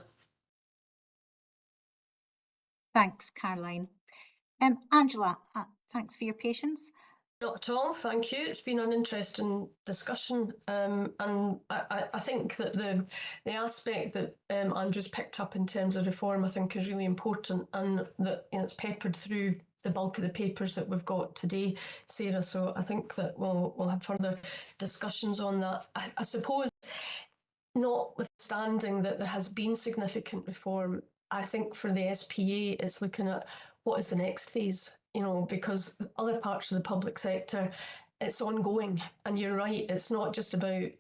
Thanks, Caroline. Angela, thanks for your patience. Not at all, thank you. It's been an interesting discussion, and I think that the aspect that Andrew's picked up in terms of reform, I think, is really important, and that it's peppered through the bulk of the papers that we've got today, Sarah. So I think that we'll have further discussions on that. I suppose, notwithstanding that there has been significant reform, I think for the SPA, it's looking at what is the next phase. Because other parts of the public sector, it's ongoing. And you're right, it's not just about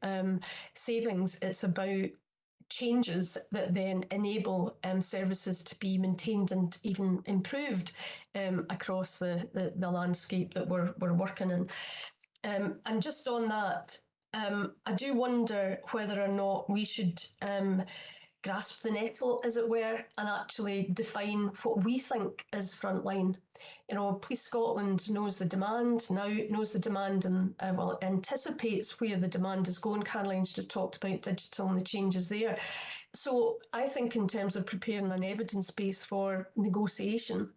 savings, it's about changes that then enable services to be maintained and even improved across the landscape that we're working in. And just on that, I do wonder whether or not we should grasp the nettle, as it were, and actually define what we think is frontline. Police Scotland knows the demand now, knows the demand and anticipates where the demand is going. Caroline's just talked about digital and the changes there. So I think in terms of preparing an evidence base for negotiation,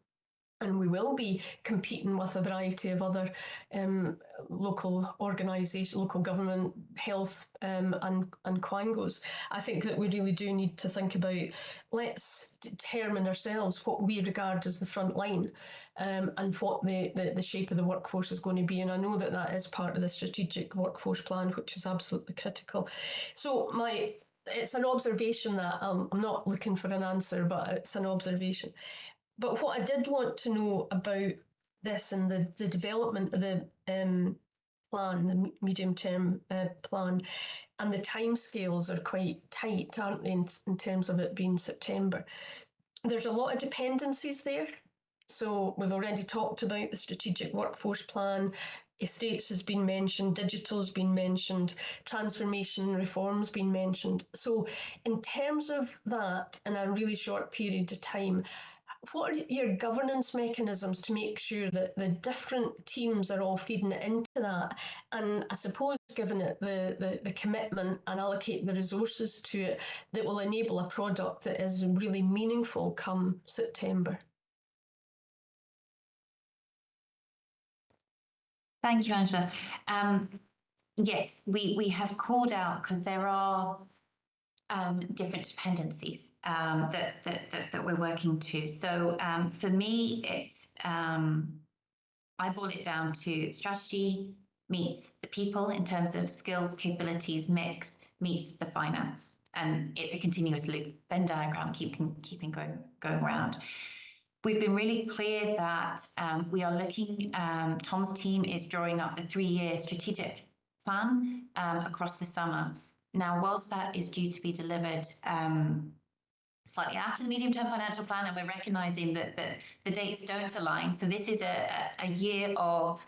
and we will be competing with a variety of other local organisations, local government, health and quangos. I think that we really do need to think about, let's determine ourselves what we regard as the front line and what the shape of the workforce is going to be. And I know that that is part of the strategic workforce plan, which is absolutely critical. So it's an observation that I'm not looking for an answer, but it's an observation. But what I did want to know about this and the development of the plan, the medium-term plan, and the timescales are quite tight, aren't they, in terms of it being September. There's a lot of dependencies there. So we've already talked about the strategic workforce plan. Estates has been mentioned, digital has been mentioned, transformation and reforms been mentioned. So in terms of that, in a really short period of time, what are your governance mechanisms to make sure that the different teams are all feeding into that? And I suppose given it the commitment and allocating the resources to it, that will enable a product that is really meaningful come September. Thank you, Angela. Yes, we have called out because there are different dependencies that we're working to. So for me, it's I boil it down to strategy meets the people in terms of skills, capabilities, mix meets the finance. and it's a continuous loop, Venn diagram, keeping going around. We've been really clear that we are looking, Tom's team is drawing up the 3-year strategic plan across the summer. Now, whilst that is due to be delivered slightly after the medium-term financial plan, and we're recognising that the dates don't align, so this is a year of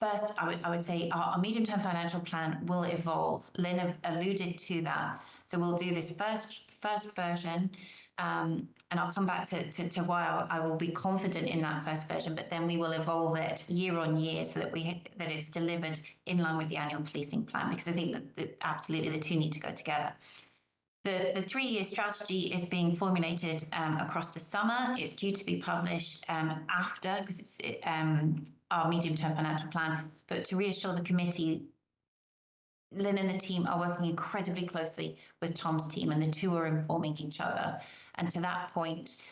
first, I would say our medium-term financial plan will evolve. Lynn alluded to that. So we'll do this first version, and I'll come back to why I will be confident in that first version, but then we will evolve it year on year so that it's delivered in line with the annual policing plan, because I think that absolutely the two need to go together. The 3-year strategy is being formulated across the summer. It's due to be published after, because it's our medium-term financial plan. But to reassure the committee, Lynn and the team are working incredibly closely with Tom's team, and the two are informing each other. And to that point,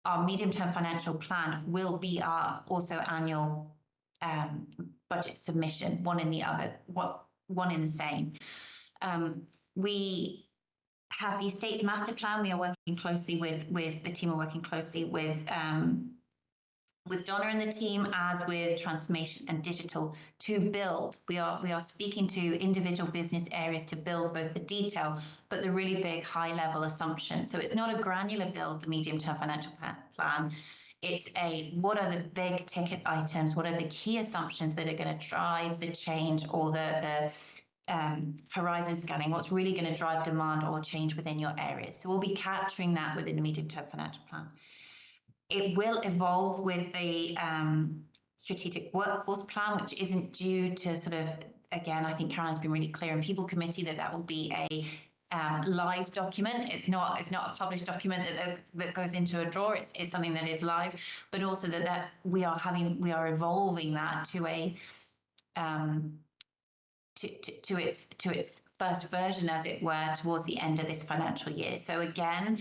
our medium-term financial plan will be our also annual budget submission, one in the other, one in the same. We have the estates master plan. We are working closely with the team are working closely with Donna and the team, as with transformation and digital, to build. We are speaking to individual business areas to build both the detail, but the really big high level assumptions. So it's not a granular build, the medium-term financial plan. It's what are the big ticket items? What are the key assumptions that are going to drive the change, or the horizon scanning, what's really going to drive demand or change within your areas. So we'll be capturing that within the medium-term financial plan. It will evolve with the strategic workforce plan, which isn't due to sort of, again, I think Karen's been really clear in People Committee that will be a live document. It's not a published document that goes into a drawer. It's something that is live, but also that we are evolving that to a to its first version, as it were, towards the end of this financial year. So again,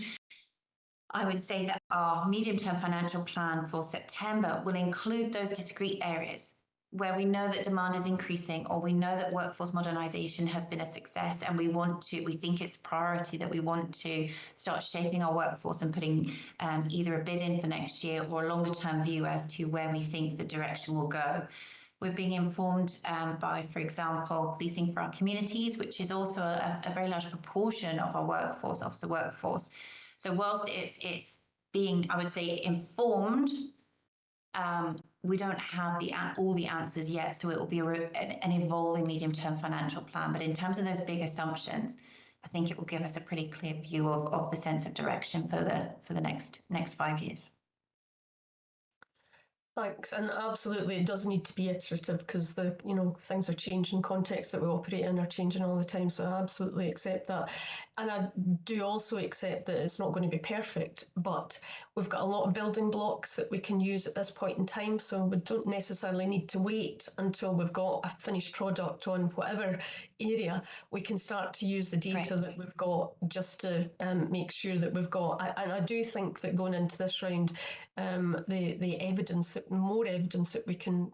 I would say that our medium-term financial plan for September will include those discrete areas where we know that demand is increasing, or we know that workforce modernisation has been a success, and we think it's priority that we want to start shaping our workforce and putting either a bid in for next year or a longer-term view as to where we think the direction will go. We're being informed by, for example, policing for our communities, which is also a very large proportion of our workforce, officer workforce. So whilst it's being, I would say, informed, we don't have all the answers yet. So it will be an evolving medium-term financial plan. But in terms of those big assumptions, I think it will give us a pretty clear view of the sense of direction for the next 5 years. Thanks, and absolutely, it does need to be iterative, because things are changing, contexts that we operate in are changing all the time. So I absolutely accept that, and I do also accept that it's not going to be perfect, but we've got a lot of building blocks that we can use at this point in time. So we don't necessarily need to wait until we've got a finished product on whatever area. We can start to use the data that we've got, just to make sure that we've got. And I do think that going into this round, the evidence, more evidence that we can,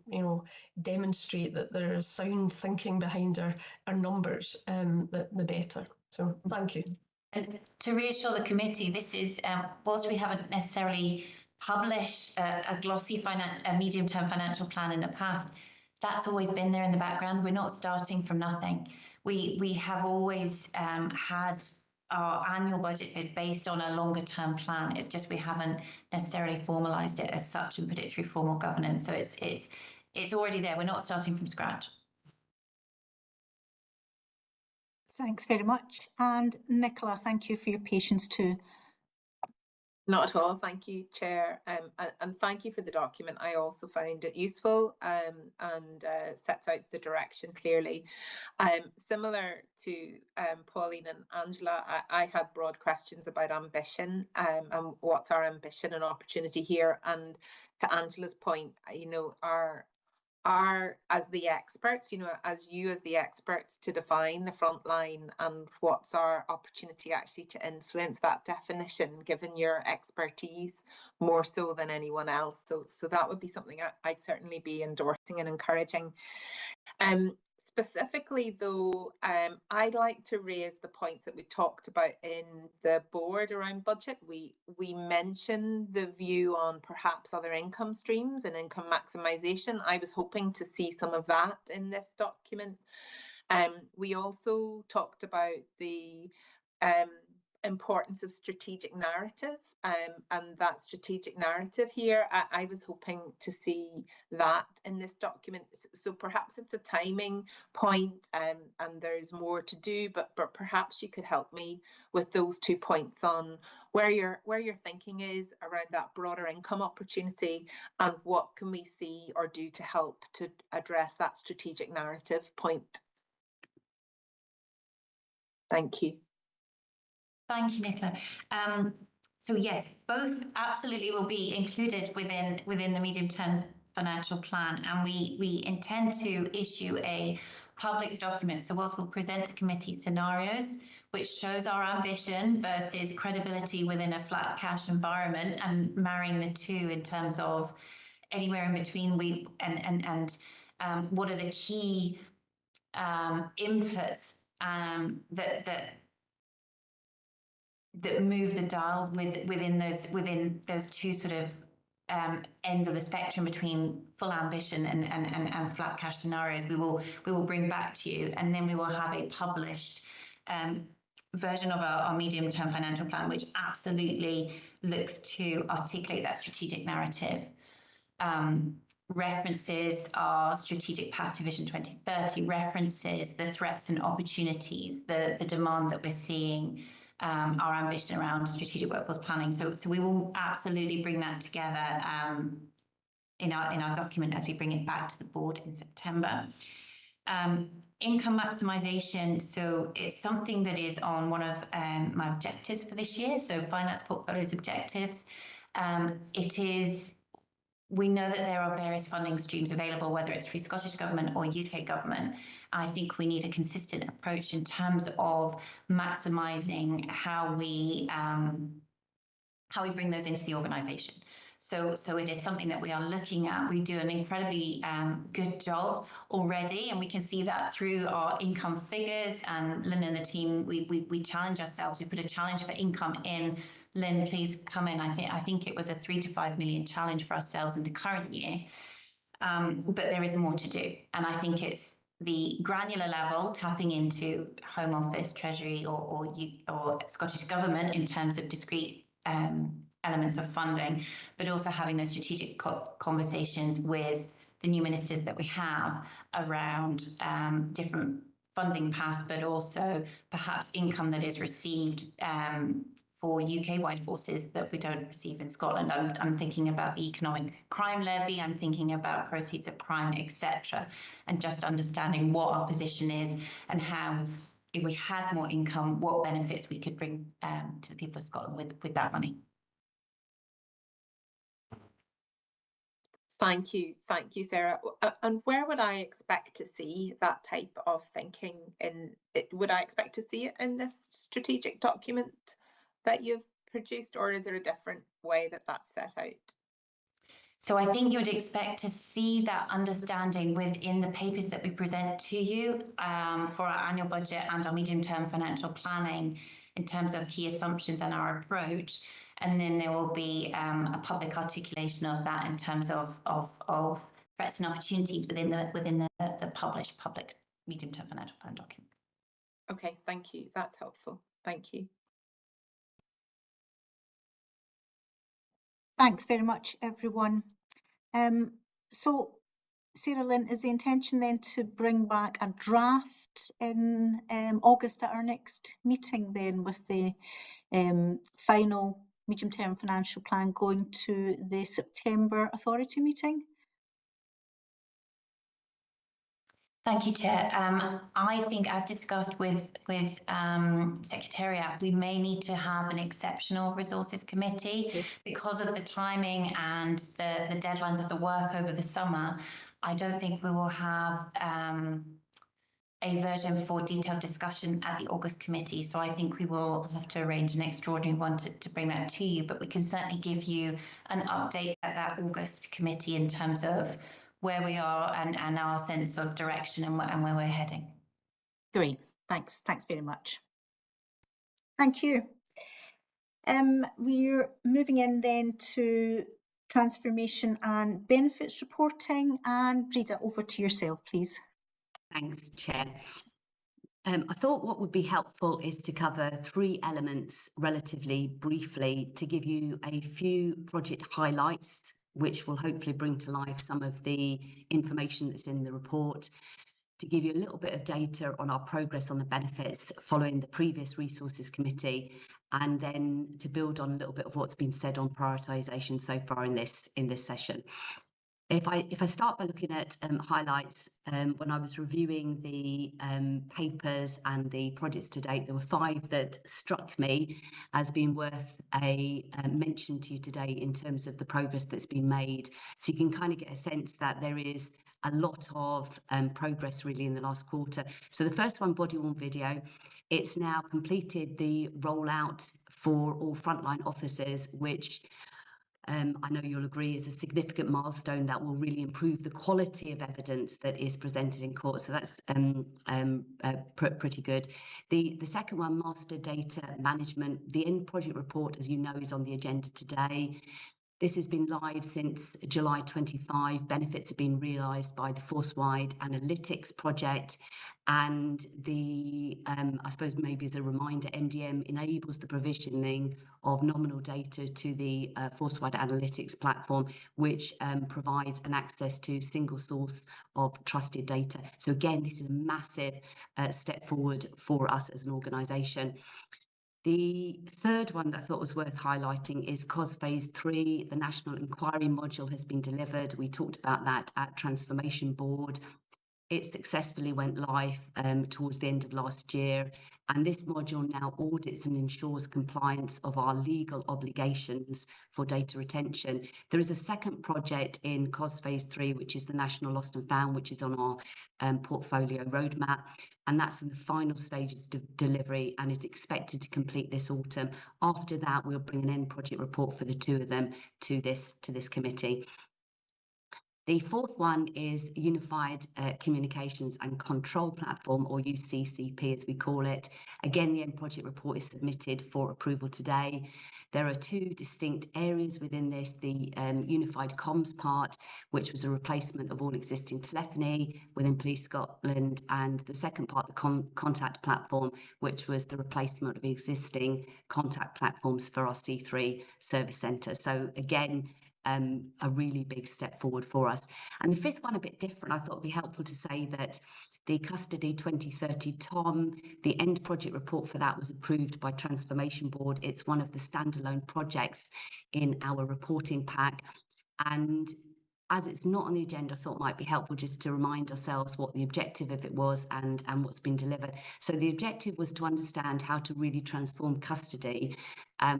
demonstrate that there is sound thinking behind our numbers, the better. So thank you. And to reassure the committee, this is, whilst we haven't necessarily published a glossy medium-term financial plan in the past, that's always been there in the background. We're not starting from nothing. We have always had our annual budget bid based on a longer term plan. It's just we haven't necessarily formalised it as such and put it through formal governance. So it's already there. We're not starting from scratch. Thanks very much. And Nicola, thank you for your patience too. Not at all. Thank you, Chair. And thank you for the document. I also found it useful and sets out the direction clearly. Similar to Pauline and Angela, I had broad questions about ambition and what's our ambition and opportunity here. And to Angela's point, are as the experts, as the experts to define the front line and what's our opportunity actually to influence that definition, given your expertise more so than anyone else. So that would be something I'd certainly be endorsing and encouraging. Specifically though, I'd like to raise the points that we talked about in the board around budget. We mentioned the view on perhaps other income streams and income maximisation. I was hoping to see some of that in this document. We also talked about the importance of strategic narrative, and that strategic narrative here, I was hoping to see that in this document. So perhaps it's a timing point, and there's more to do, but perhaps you could help me with those 2 points on where your thinking is around that broader income opportunity, and what can we see or do to help to address that strategic narrative point. Thank you. Thank you, Nicola. So yes, both absolutely will be included within the medium-term financial plan, and we intend to issue a public document. So whilst we'll present to committee scenarios, which shows our ambition versus credibility within a flat cash environment, and marrying the two in terms of anywhere in between, what are the key inputs that move the dial within those two sort of ends of the spectrum between full ambition and flat cash scenarios. We will bring back to you, and then we will have a published version of our medium-term financial plan, which absolutely looks to articulate that strategic narrative. References our strategic path to Vision 2030, references the threats and opportunities, the demand that we're seeing, our ambition around strategic workforce planning. So we will absolutely bring that together in our document as we bring it back to the board in September. Income maximisation, so it's something that is on one of my objectives for this year, so finance portfolios objectives. We know that there are various funding streams available, whether it's through Scottish Government or UK Government. I think we need a consistent approach in terms of maximising how we bring those into the organisation. So it is something that we are looking at. We do an incredibly good job already, and we can see that through our income figures. And Lynn and the team, we challenge ourselves. We put a challenge for income in. Lynn, please come in. I think it was a 3 to 5 million challenge for ourselves in the current year, but there is more to do. And I think it's the granular level, tapping into Home Office, Treasury, or Scottish Government in terms of discrete elements of funding, but also having those strategic conversations with the new ministers that we have around different funding paths, but also perhaps income that is received for UK-wide forces that we don't receive in Scotland. I'm thinking about the economic crime levy, I'm thinking about proceeds of crime, etc., and just understanding what our position is and how, if we had more income, what benefits we could bring to the people of Scotland with that money. Thank you, Sarah. And where would I expect to see that type of thinking would I expect to see it in this strategic document that you've produced, or is there a different way that that's set out? So I think you would expect to see that understanding within the papers that we present to you for our annual budget and our medium-term financial planning in terms of key assumptions and our approach. And then there will be a public articulation of that in terms of threats and opportunities within the published public medium-term financial plan document. Okay, thank you. That's helpful. Thank you. Thanks very much, everyone. So, Sarah, Lynn, is the intention then to bring back a draft in August at our next meeting then, with the final medium-term financial plan going to the September authority meeting? Thank you, Chair. I think, as discussed with Secretariat, we may need to have an exceptional resources committee because of the timing and the deadlines of the work over the summer. I don't think we will have a version for detailed discussion at the August committee. So I think we will have to arrange an extraordinary one to bring that to you, but we can certainly give you an update at that August committee in terms of where we are and our sense of direction and where we're heading. Great, thanks very much. Thank you. We're moving in then to transformation and benefits reporting, and Breda, over to yourself, please. Thanks, Chair. I thought what would be helpful is to cover 3 elements relatively briefly to give you a few project highlights, which will hopefully bring to life some of the information that's in the report, to give you a little bit of data on our progress on the benefits following the previous resources committee, and then to build on a little bit of what's been said on prioritisation so far in this session. If I start by looking at highlights, when I was reviewing the papers and the projects to date, there were 5 that struck me as being worth a mention to you today in terms of the progress that's been made. So you can kind of get a sense that there is a lot of progress really in the last quarter. So the first one, body-worn video, it's now completed the rollout for all frontline officers, which I know you'll agree is a significant milestone that will really improve the quality of evidence that is presented in court. So that's pretty good. The second one, master data management. The end project report, as you know, is on the agenda today. This has been live since July 25. Benefits have been realised by the force-wide analytics project. And I suppose maybe as a reminder, MDM enables the provisioning of nominal data to the force-wide analytics platform, which provides an access to single source of trusted data. So again, this is a massive step forward for us as an organisation. The third one that I thought was worth highlighting is COS Phase 3. The National Inquiry Module has been delivered. We talked about that at Transformation Board. It successfully went live towards the end of last year, and this module now audits and ensures compliance of our legal obligations for data retention. There is a second project in COS Phase 3, which is the National Lost and Found, which is on our portfolio roadmap, and that's in the final stages of delivery and is expected to complete this autumn. After that, we'll bring an end project report for the 2 of them to this committee. The fourth one is Unified Communications and Control Platform, or UCCP as we call it. Again, the end project report is submitted for approval today. There are 2 distinct areas within this, the Unified Comms part, which was a replacement of all existing telephony within Police Scotland, and the second part, the contact platform, which was the replacement of existing contact platforms for our C3 service centre. So again, a really big step forward for us. And the fifth one, a bit different, I thought it'd be helpful to say that the Custody 2030 TOM, the end project report for that was approved by Transformation Board. It's one of the standalone projects in our reporting pack. And as it's not on the agenda, I thought it might be helpful just to remind ourselves what the objective of it was and what's been delivered. So the objective was to understand how to really transform custody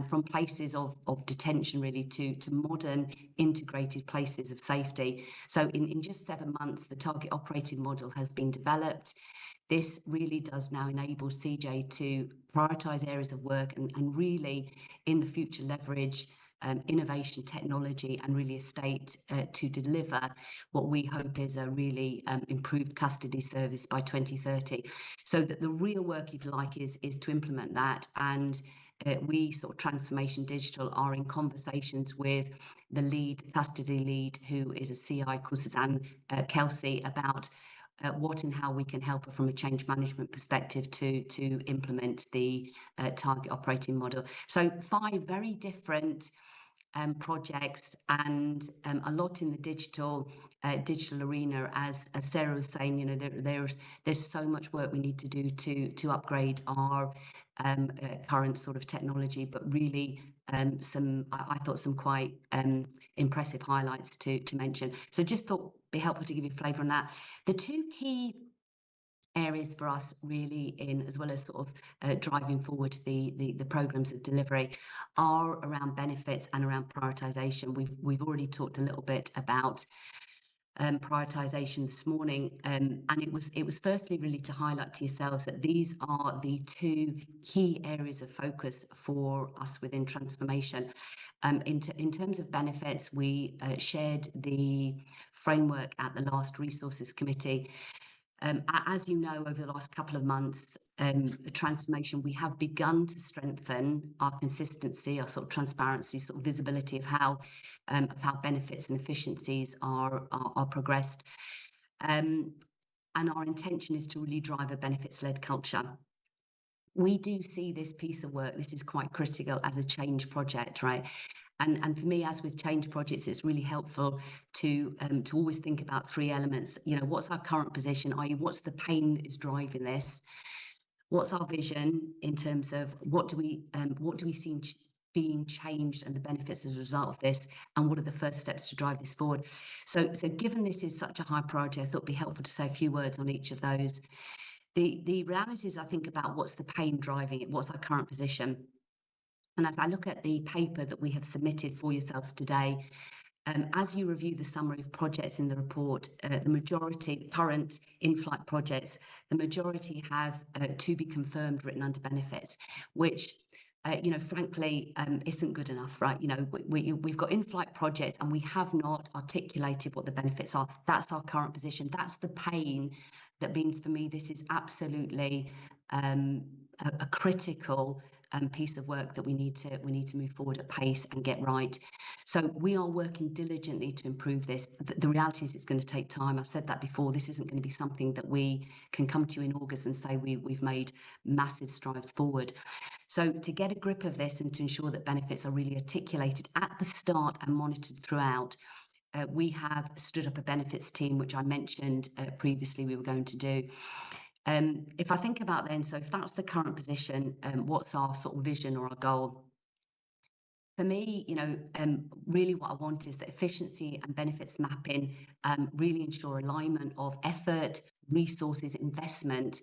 from places of detention really to modern integrated places of safety. So in just 7 months, the target operating model has been developed. This really does now enable CJ to prioritise areas of work and really in the future leverage innovation, technology, and really estate to deliver what we hope is a really improved custody service by 2030. So that the real work, if you like, is to implement that. And we sort of Transformation Digital are in conversations with the lead, custody lead, who is a CI called Suzanne Kelsey, about what and how we can help her from a change management perspective to implement the target operating model. So 5 very different projects and a lot in the digital arena. As Sarah was saying, you know, there's so much work we need to do to upgrade our current sort of technology, but really I thought some quite impressive highlights to mention. So just thought it'd be helpful to give you a flavour on that. The 2 key areas for us really in, as well as sort of driving forward the programs of delivery, are around benefits and around prioritisation. We've already talked a little bit about prioritisation this morning, and it was firstly really to highlight to yourselves that these are the two key areas of focus for us within transformation. In terms of benefits, we shared the framework at the last Resources Committee. As you know, over the last couple of months, transformation, we have begun to strengthen our consistency, our sort of transparency, sort of visibility of how benefits and efficiencies are progressed. And our intention is to really drive a benefits-led culture. We do see this piece of work, this is quite critical, as a change project, right? And for me, as with change projects, it's really helpful to always think about three elements. You know, what's our current position, i.e. what's the pain that is driving this? What's our vision in terms of what do we see being changed and the benefits as a result of this, and what are the first steps to drive this forward? So given this is such a high priority, I thought it'd be helpful to say a few words on each of those. The reality is, I think about what's the pain driving it, what's our current position. And as I look at the paper that we have submitted for yourselves today, as you review the summary of projects in the report, the majority, current in-flight projects, the majority have to be confirmed written under benefits, which, you know, frankly, isn't good enough, right? You know, we've got in-flight projects and we have not articulated what the benefits are. That's our current position. That's the pain that means, for me, this is absolutely a critical piece of work that we need to move forward at pace and get right. So we are working diligently to improve this. The reality is it's going to take time. I've said that before. This isn't going to be something that we can come to you in August and say we've made massive strides forward. So to get a grip of this and to ensure that benefits are really articulated at the start and monitored throughout, we have stood up a benefits team, which I mentioned previously we were going to do. If I think about then, so if that's the current position, what's our sort of vision or our goal? For me, you know, really what I want is that efficiency and benefits mapping really ensure alignment of effort, resources, investment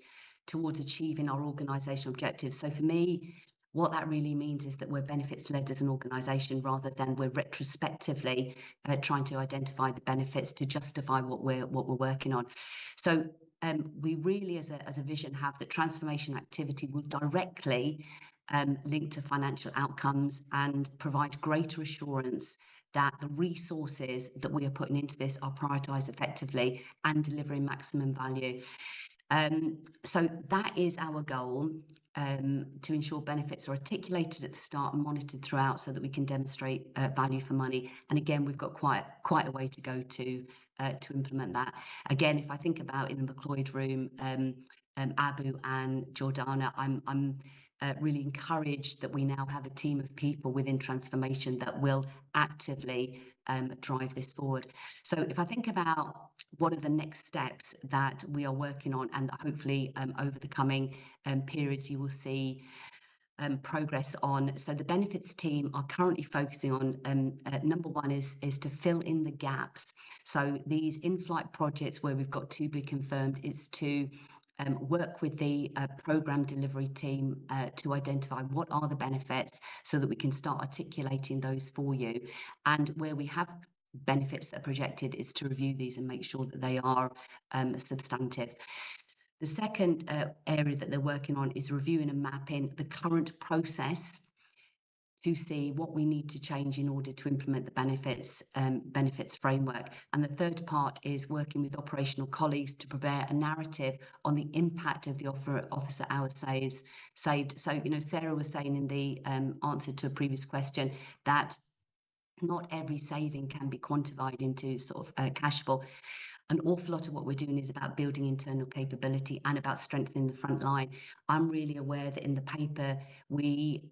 towards achieving our organisational objectives. So for me, what that really means is that we're benefits-led as an organisation, rather than we're retrospectively trying to identify the benefits to justify what we're working on. So we really, as a vision, have that transformation activity will directly link to financial outcomes and provide greater assurance that the resources that we are putting into this are prioritised effectively and delivering maximum value. So that is our goal, to ensure benefits are articulated at the start and monitored throughout, so that we can demonstrate value for money. And again, we've got quite a way to go to implement that. Again, if I think about in the McLeod room, Abu and Jordana, I'm really encouraged that we now have a team of people within transformation that will actively drive this forward. So if I think about what are the next steps that we are working on, and that hopefully over the coming periods you will see progress on. So the benefits team are currently focusing on, number one is to fill in the gaps. So these in-flight projects where we've got to be confirmed, is to work with the programme delivery team to identify what are the benefits, so that we can start articulating those for you. And where we have benefits that are projected, is to review these and make sure that they are substantive. The second area that they're working on is reviewing and mapping the current process to see what we need to change in order to implement the benefits framework. And the third part is working with operational colleagues to prepare a narrative on the impact of the officer hours saved. So, you know, Sarah was saying in the answer to a previous question that not every saving can be quantified into sort of cashable. An awful lot of what we're doing is about building internal capability and about strengthening the front line. I'm really aware that in the paper we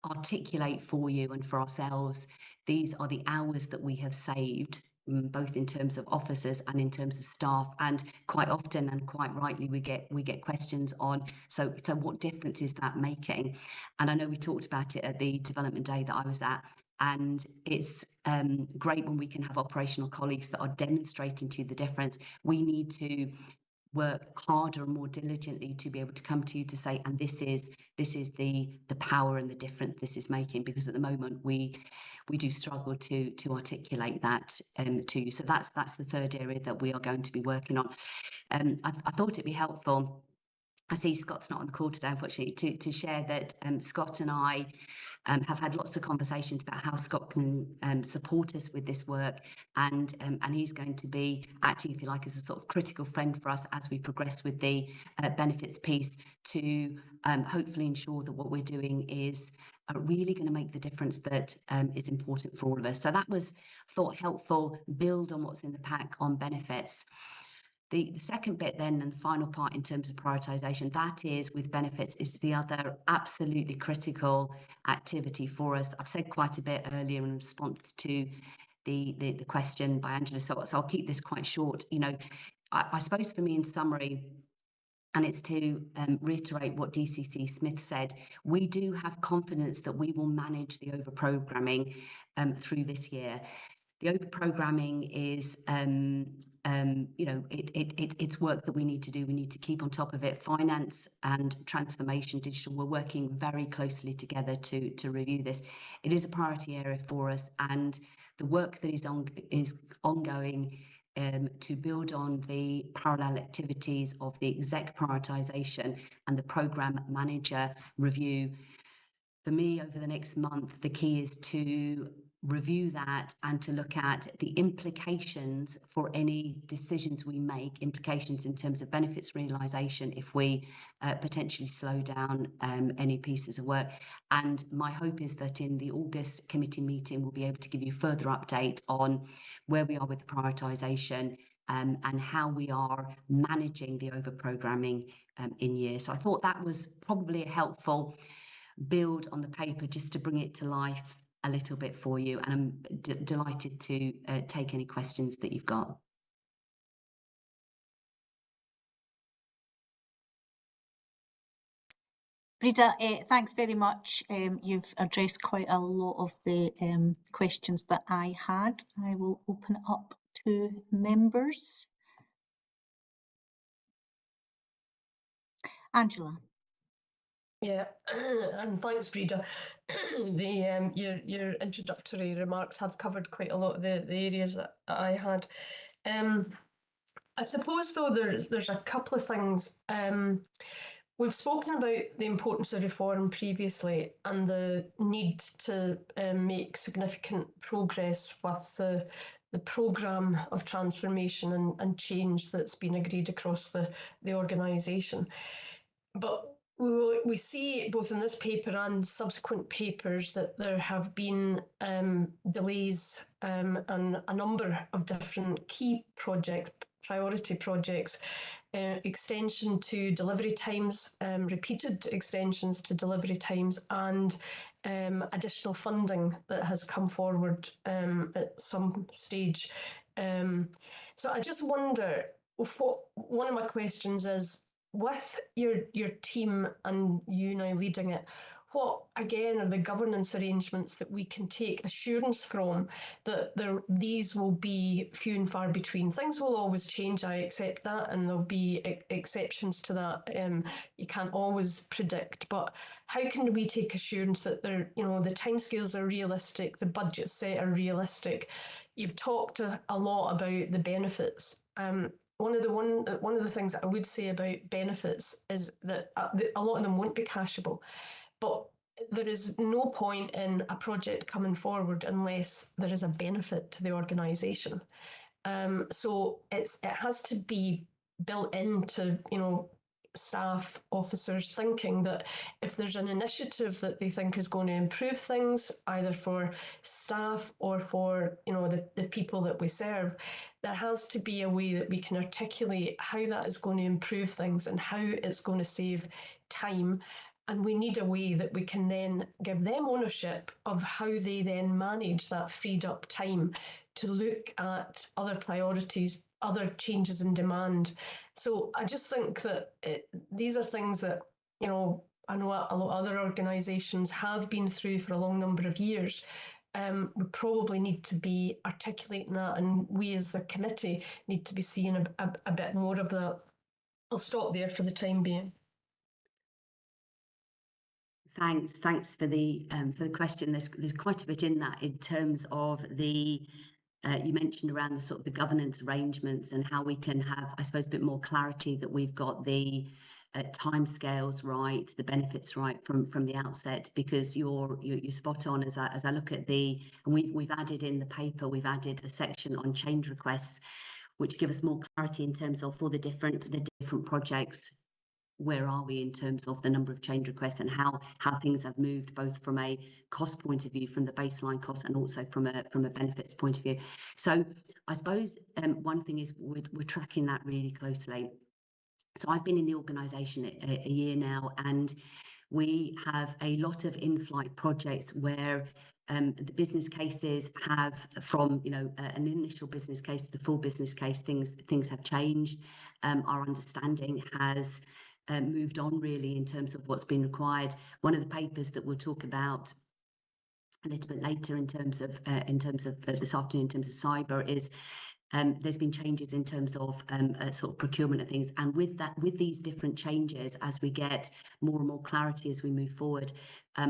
articulate for you and for ourselves, these are the hours that we have saved, both in terms of officers and in terms of staff. And quite often, and quite rightly, we get questions on, so what difference is that making? And I know we talked about it at the development day that I was at, and it's great when we can have operational colleagues that are demonstrating to you the difference. We need to work harder and more diligently to be able to come to you to say, and this is the power and the difference this is making, because at the moment we do struggle to articulate that to you. So that's the third area that we are going to be working on. I thought it'd be helpful, I see Scott's not on the call today, unfortunately, to share that Scott and I have had lots of conversations about how Scott can support us with this work, and he's going to be acting, if you like, as a sort of critical friend for us as we progress with the benefits piece, to hopefully ensure that what we're doing is really going to make the difference that is important for all of us. So that was, thought, helpful, build on what's in the pack on benefits. The second bit then, and the final part in terms of prioritisation, that is with benefits, is the other absolutely critical activity for us. I've said quite a bit earlier in response to the question by Angela, so I'll keep this quite short. You know, I suppose for me, in summary, and it's to reiterate what DCC Smith said, we do have confidence that we will manage the over-programming through this year. The over-programming is, you know, it's work that we need to do. We need to keep on top of it. Finance and transformation, digital, we're working very closely together to review this. It is a priority area for us, and the work that is ongoing to build on the parallel activities of the exec prioritisation and the programme manager review. For me, over the next month, the key is to review that and to look at the implications for any decisions we make, implications in terms of benefits realisation if we potentially slow down any pieces of work. And my hope is that in the August committee meeting, we'll be able to give you further update on where we are with the prioritisation and how we are managing the over-programming in year. So I thought that was probably a helpful build on the paper just to bring it to life a little bit for you, and I'm delighted to take any questions that you've got. Breda, thanks very much. You've addressed quite a lot of the questions that I had. I will open it up to members. Angela. Yeah, and thanks, Breda. Your introductory remarks have covered quite a lot of the areas that I had. I suppose though there's a couple of things. We've spoken about the importance of reform previously and the need to make significant progress with the programme of transformation and change that's been agreed across the organisation. But we see both in this paper and subsequent papers that there have been delays on a number of different key projects, priority projects, extension to delivery times, repeated extensions to delivery times, and additional funding that has come forward at some stage. So I just wonder, one of my questions is, with your team and you now leading it, what again are the governance arrangements that we can take assurance from that these will be few and far between? Things will always change, I accept that, and there'll be exceptions to that. You can't always predict, but how can we take assurance that the timescales are realistic, the budgets set are realistic? You've talked a lot about the benefits. One of the things that I would say about benefits is that a lot of them won't be cashable, but there is no point in a project coming forward unless there is a benefit to the organisation. So it has to be built into staff, officers thinking that if there's an initiative that they think is going to improve things, either for staff or for the people that we serve, there has to be a way that we can articulate how that is going to improve things and how it's going to save time. And we need a way that we can then give them ownership of how they then manage that freed up time to look at other priorities, other changes in demand. So I just think that these are things that, I know a lot of other organisations have been through for a long number of years. We probably need to be articulating that, and we as the committee need to be seeing a bit more of that. I'll stop there for the time being. Thanks for the question. There's quite a bit in that in terms of the you mentioned around the sort of the governance arrangements and how we can have, I suppose, a bit more clarity that we've got the timescales right, the benefits right from the outset. Because you're spot on. As I look at and we've added in the paper, we've added a section on change requests, which give us more clarity in terms of for the different projects. Where are we in terms of the number of change requests and how things have moved, both from a cost point of view, from the baseline cost, and also from a benefits point of view. So I suppose one thing is we're tracking that really closely. So I've been in the organisation a year now, and we have a lot of in-flight projects where the business cases have, from an initial business case to the full business case, things have changed. Our understanding has moved on really in terms of what's been required. One of the papers that we'll talk about a little bit later in terms of this afternoon in terms of cyber is there's been changes in terms of sort of procurement of things, and with these different changes, as we get more and more clarity as we move forward,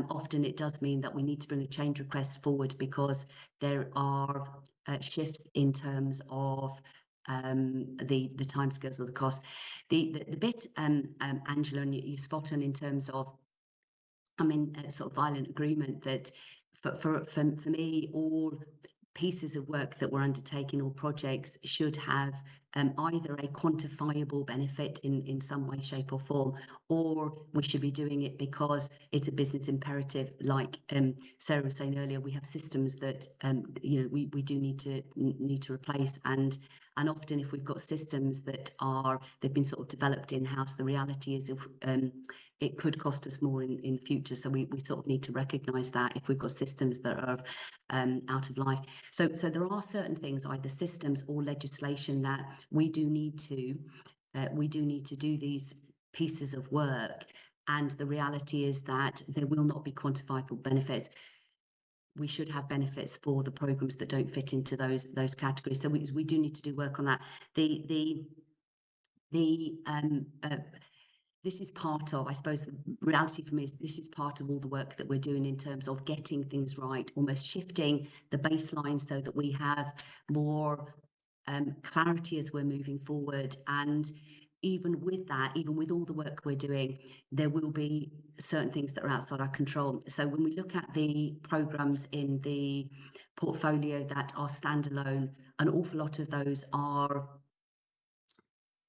often it does mean that we need to bring a change request forward because there are shifts in terms of the timescales of the cost. The bit, Angela, and you spot on in terms of, sort of violent agreement, that for me, all pieces of work that we're undertaking or projects should have either a quantifiable benefit in some way, shape or form, or we should be doing it because it's a business imperative. Like Sarah was saying earlier, we have systems that we do need to replace, and often if we've got systems that they've been sort of developed in-house, the reality is it could cost us more in the future. So we sort of need to recognise that if we've got systems that are out of life. So there are certain things, either systems or legislation, that we do need to do these pieces of work, and the reality is that there will not be quantifiable benefits. We should have benefits for the programs that don't fit into those categories. So we do need to do work on that. This is part of, I suppose, the reality for me is this is part of all the work that we're doing in terms of getting things right, almost shifting the baseline so that we have more clarity as we're moving forward. And even with that, even with all the work we're doing, there will be certain things that are outside our control. So when we look at the programmes in the portfolio that are standalone, an awful lot of those are,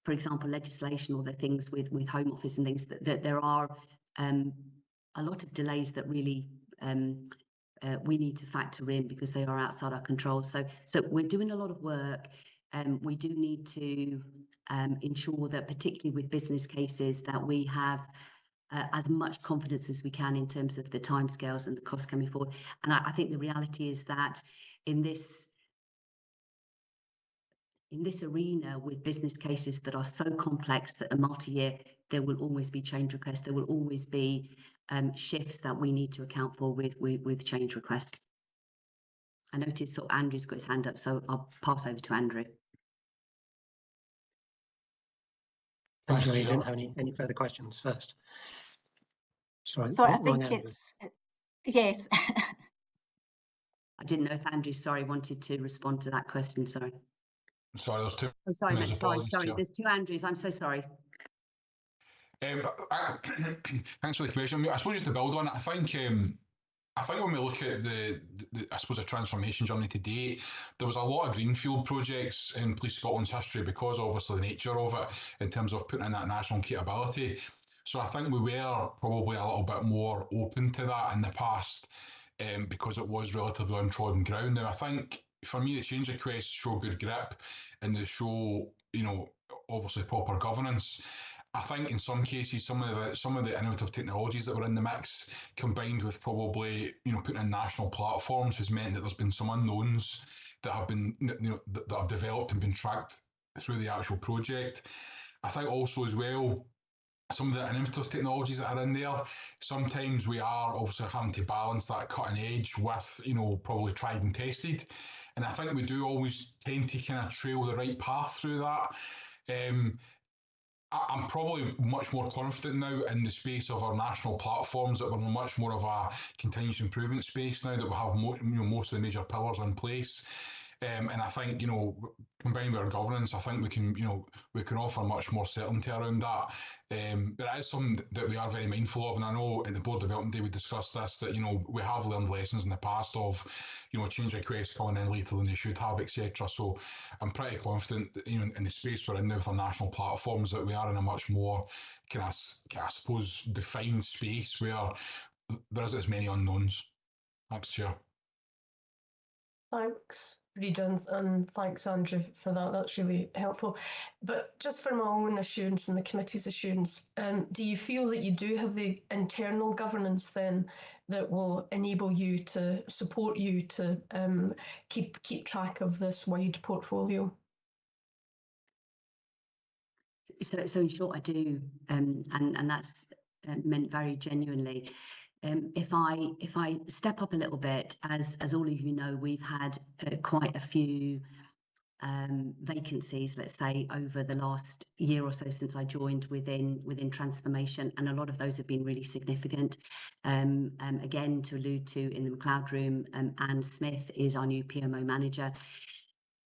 for example, legislation, or the things with Home Office and things, that there are a lot of delays that really we need to factor in because they are outside our control. So we're doing a lot of work. We do need to ensure that, particularly with business cases, that we have as much confidence as we can in terms of the timescales and the costs coming forward. And I think the reality is that in this arena, with business cases that are so complex, that are multi-year, there will always be change requests. There will always be shifts that we need to account for with change requests. I noticed sort of Andrew's got his hand up, so I'll pass over to Andrew. Angela, you didn't have any further questions first? Sorry, So I think it's, yes. I didn't know if Andrew, wanted to respond to that question, sorry. Sorry, there's two. Oh, sorry, there's two Andrews, I'm so sorry. Thanks for the question. I suppose just to build on it, I think when we look at the transformation journey to date, there was a lot of greenfield projects in Police Scotland's history because obviously the nature of it in terms of putting in that national capability. So I think we were probably a little bit more open to that in the past because it was relatively untrodden ground. Now I think for me the change requests show good grip and they show, obviously proper governance. I think in some cases, some of the innovative technologies that were in the mix, combined with probably putting in national platforms, has meant that there's been some unknowns that have been that have developed and been tracked through the actual project. I think also as well, some of the innovative technologies that are in there, sometimes we are obviously having to balance that cutting edge with probably tried and tested, and I think we do always tend to kind of trail the right path through that. I'm probably much more confident now in the space of our national platforms, that we're much more of a continuous improvement space now, that we have most of the major pillars in place. And I think, combined with our governance, I think we can offer much more certainty around that. But it is something that we are very mindful of, and I know at the Board Development Day we discussed this, that we have learned lessons in the past of change requests coming in later than they should have, etc. So I'm pretty confident that, in the space we're in now with our national platforms, that we are in a much more I suppose defined space where there isn't as many unknowns. Thanks, Chair. Thanks, Rita, and thanks, Andrew, for that. That's really helpful. But just for my own assurance and the committee's assurance, do you feel that you do have the internal governance then that will enable you to support you to keep track of this wide portfolio? So in short, I do, and that's meant very genuinely. If I step up a little bit, as all of you know, we've had quite a few vacancies, let's say, over the last year or so since I joined within transformation, and a lot of those have been really significant. Again, to allude to in the McLeod room, Anne Smith is our new PMO manager.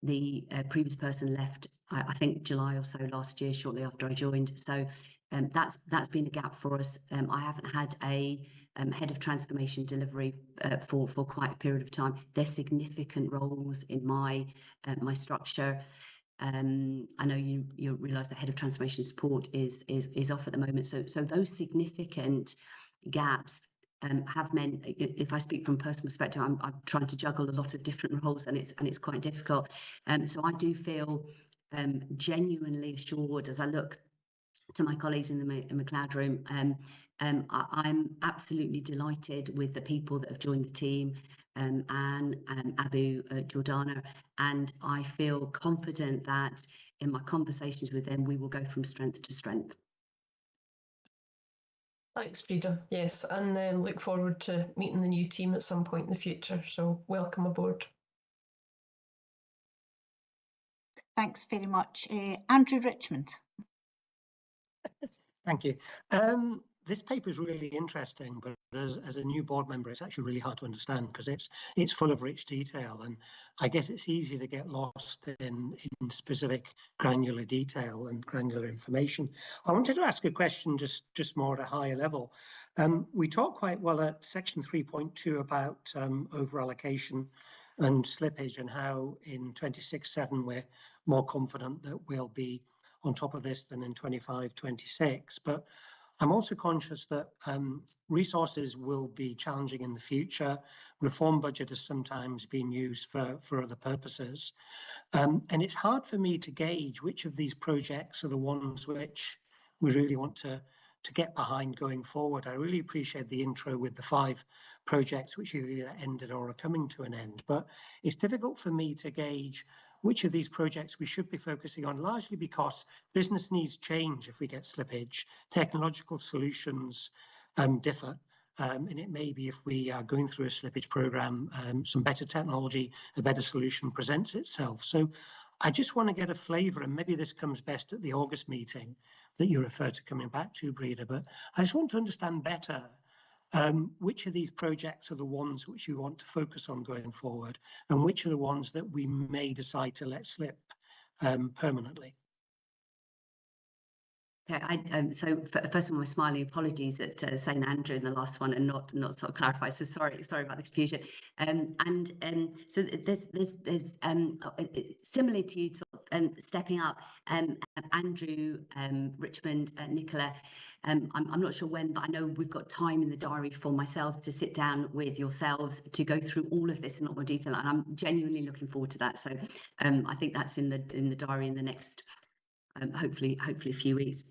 The previous person left, I think, July or so last year, shortly after I joined. So that's been a gap for us. I haven't had a head of transformation delivery for quite a period of time. There's significant roles in my structure. I know you realise the head of transformation support is off at the moment. So those significant gaps have meant, if I speak from a personal perspective, I'm trying to juggle a lot of different roles, and it's quite difficult. So I do feel genuinely assured as I look to my colleagues in the McLeod room. I'm absolutely delighted with the people that have joined the team, Anne, Abu, Jordana, and I feel confident that in my conversations with them, we will go from strength to strength. Thanks, Breda. Yes, and look forward to meeting the new team at some point in the future. So welcome aboard. Thanks very much. Andrew Richmond. Thank you. This paper is really interesting, but as a new board member, it's actually really hard to understand because it's full of rich detail, and I guess it's easy to get lost in specific granular detail and granular information. I wanted to ask a question just more at a higher level. We talk quite well at section 3.2 about over allocation and slippage, and how in 26/7 we're more confident that we'll be on top of this than in 25/26. But I'm also conscious that resources will be challenging in the future. Reform budget has sometimes been used for other purposes. And it's hard for me to gauge which of these projects are the ones which we really want to get behind going forward. I really appreciate the intro with the 5 projects which have either ended or are coming to an end. But it's difficult for me to gauge which of these projects we should be focusing on, largely because business needs change if we get slippage. Technological solutions differ, and it may be if we are going through a slippage programme, some better technology, a better solution presents itself. So I just want to get a flavour, and maybe this comes best at the August meeting that you refer to coming back to, Breda, but I just want to understand better which of these projects are the ones which we want to focus on going forward, and which are the ones that we may decide to let slip permanently. Okay, so first of all, my smiling apologies at saying Andrew in the last one and not sort of clarify. So sorry about the confusion. So there's similarly to you sort of stepping up, Andrew, Richmond, Nicola. I'm not sure when, but I know we've got time in the diary for myself to sit down with yourselves to go through all of this in a lot more detail, and I'm genuinely looking forward to that. So I think that's in the diary in the next. Hopefully a few weeks.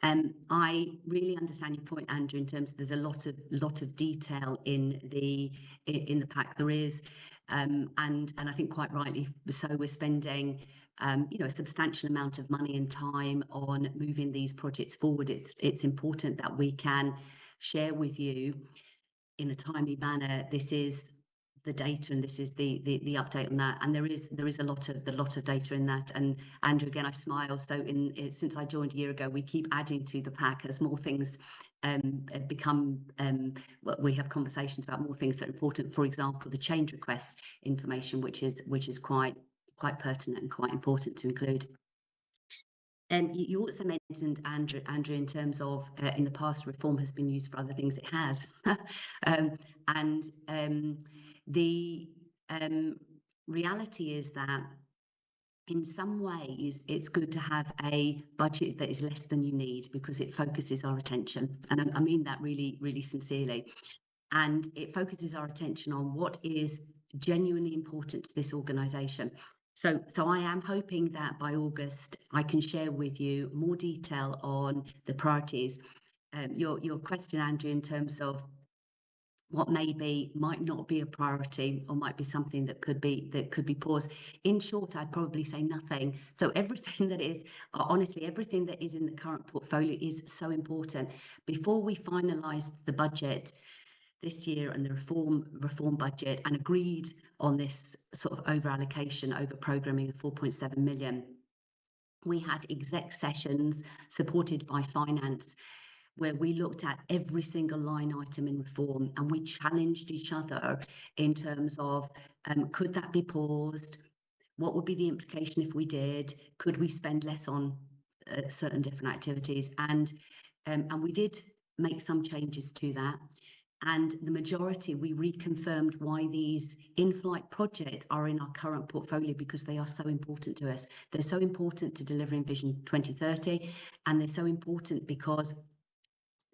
I really understand your point, Andrew, in terms of there's a lot of detail in the pack. There is, and I think quite rightly so. We're spending a substantial amount of money and time on moving these projects forward. It's important that we can share with you in a timely manner. This is the data, and this is the update on that. And there is a lot of data in that. And Andrew, again, I smile. So since I joined a year ago, we keep adding to the pack as more things become. We have conversations about more things that are important. For example, the change request information, which is quite pertinent and quite important to include. And you also mentioned, Andrew, in terms of in the past, reform has been used for other things. It has. The reality is that in some ways, it's good to have a budget that is less than you need because it focuses our attention. And I mean that really, really sincerely. And it focuses our attention on what is genuinely important to this organisation. So I am hoping that by August, I can share with you more detail on the priorities. Your question, Andrew, in terms of what might not be a priority or might be something that could be paused. In short, I'd probably say nothing. So everything that is, honestly, everything that is in the current portfolio is so important. Before we finalise the budget this year and the reform budget and agreed on this sort of over allocation, over programming of 4.7 million, we had exec sessions supported by finance where we looked at every single line item in reform and we challenged each other in terms of could that be paused? What would be the implication if we did? Could we spend less on certain different activities? And we did make some changes to that. And the majority, we reconfirmed why these in-flight projects are in our current portfolio because they are so important to us. They're so important to delivering Vision 2030, and they're so important because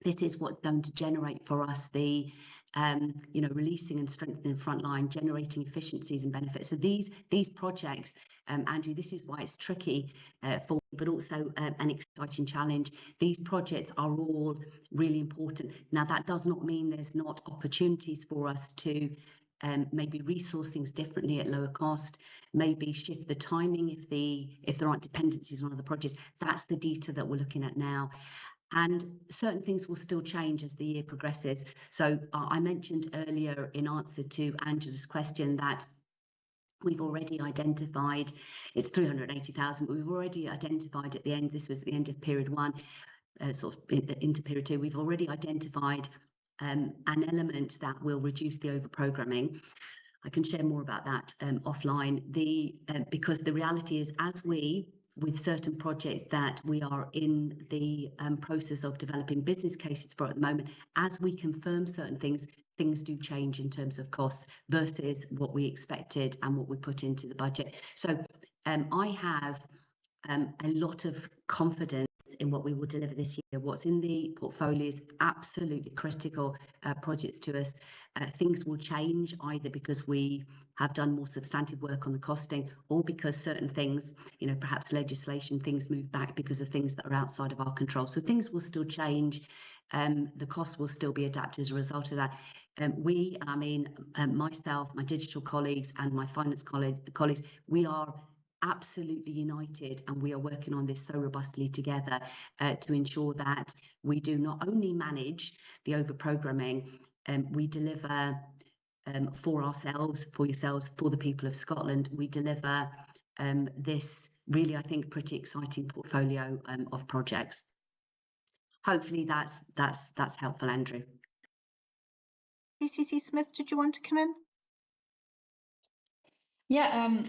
this is what's going to generate for us the, releasing and strengthening frontline, generating efficiencies and benefits. So these projects, Andrew, this is why it's tricky for, but also an exciting challenge. These projects are all really important. Now, that does not mean there's not opportunities for us to maybe resource things differently at lower cost, maybe shift the timing if there aren't dependencies on other projects. That's the data that we're looking at now. And certain things will still change as the year progresses. So I mentioned earlier in answer to Angela's question that we've already identified, it's 380,000, but we've already identified at the end, this was the end of period one, sort of into period two, we've already identified an element that will reduce the over-programming. I can share more about that offline. Because the reality is, as with certain projects that we are in the process of developing business cases for at the moment, as we confirm certain things do change in terms of costs versus what we expected and what we put into the budget. So I have a lot of confidence in what we will deliver this year. What's in the portfolio is absolutely critical projects to us. Things will change either because we have done more substantive work on the costing or because certain things, perhaps legislation, things move back because of things that are outside of our control. So things will still change. The costs will still be adapted as a result of that. Myself, my digital colleagues and my finance colleagues, we are absolutely united and we are working on this so robustly together to ensure that we do not only manage the over-programming, we deliver for ourselves, for yourselves, for the people of Scotland, we deliver this really, I think, pretty exciting portfolio of projects. Hopefully that's helpful, Andrew. DCC Smith, did you want to come in? Yeah,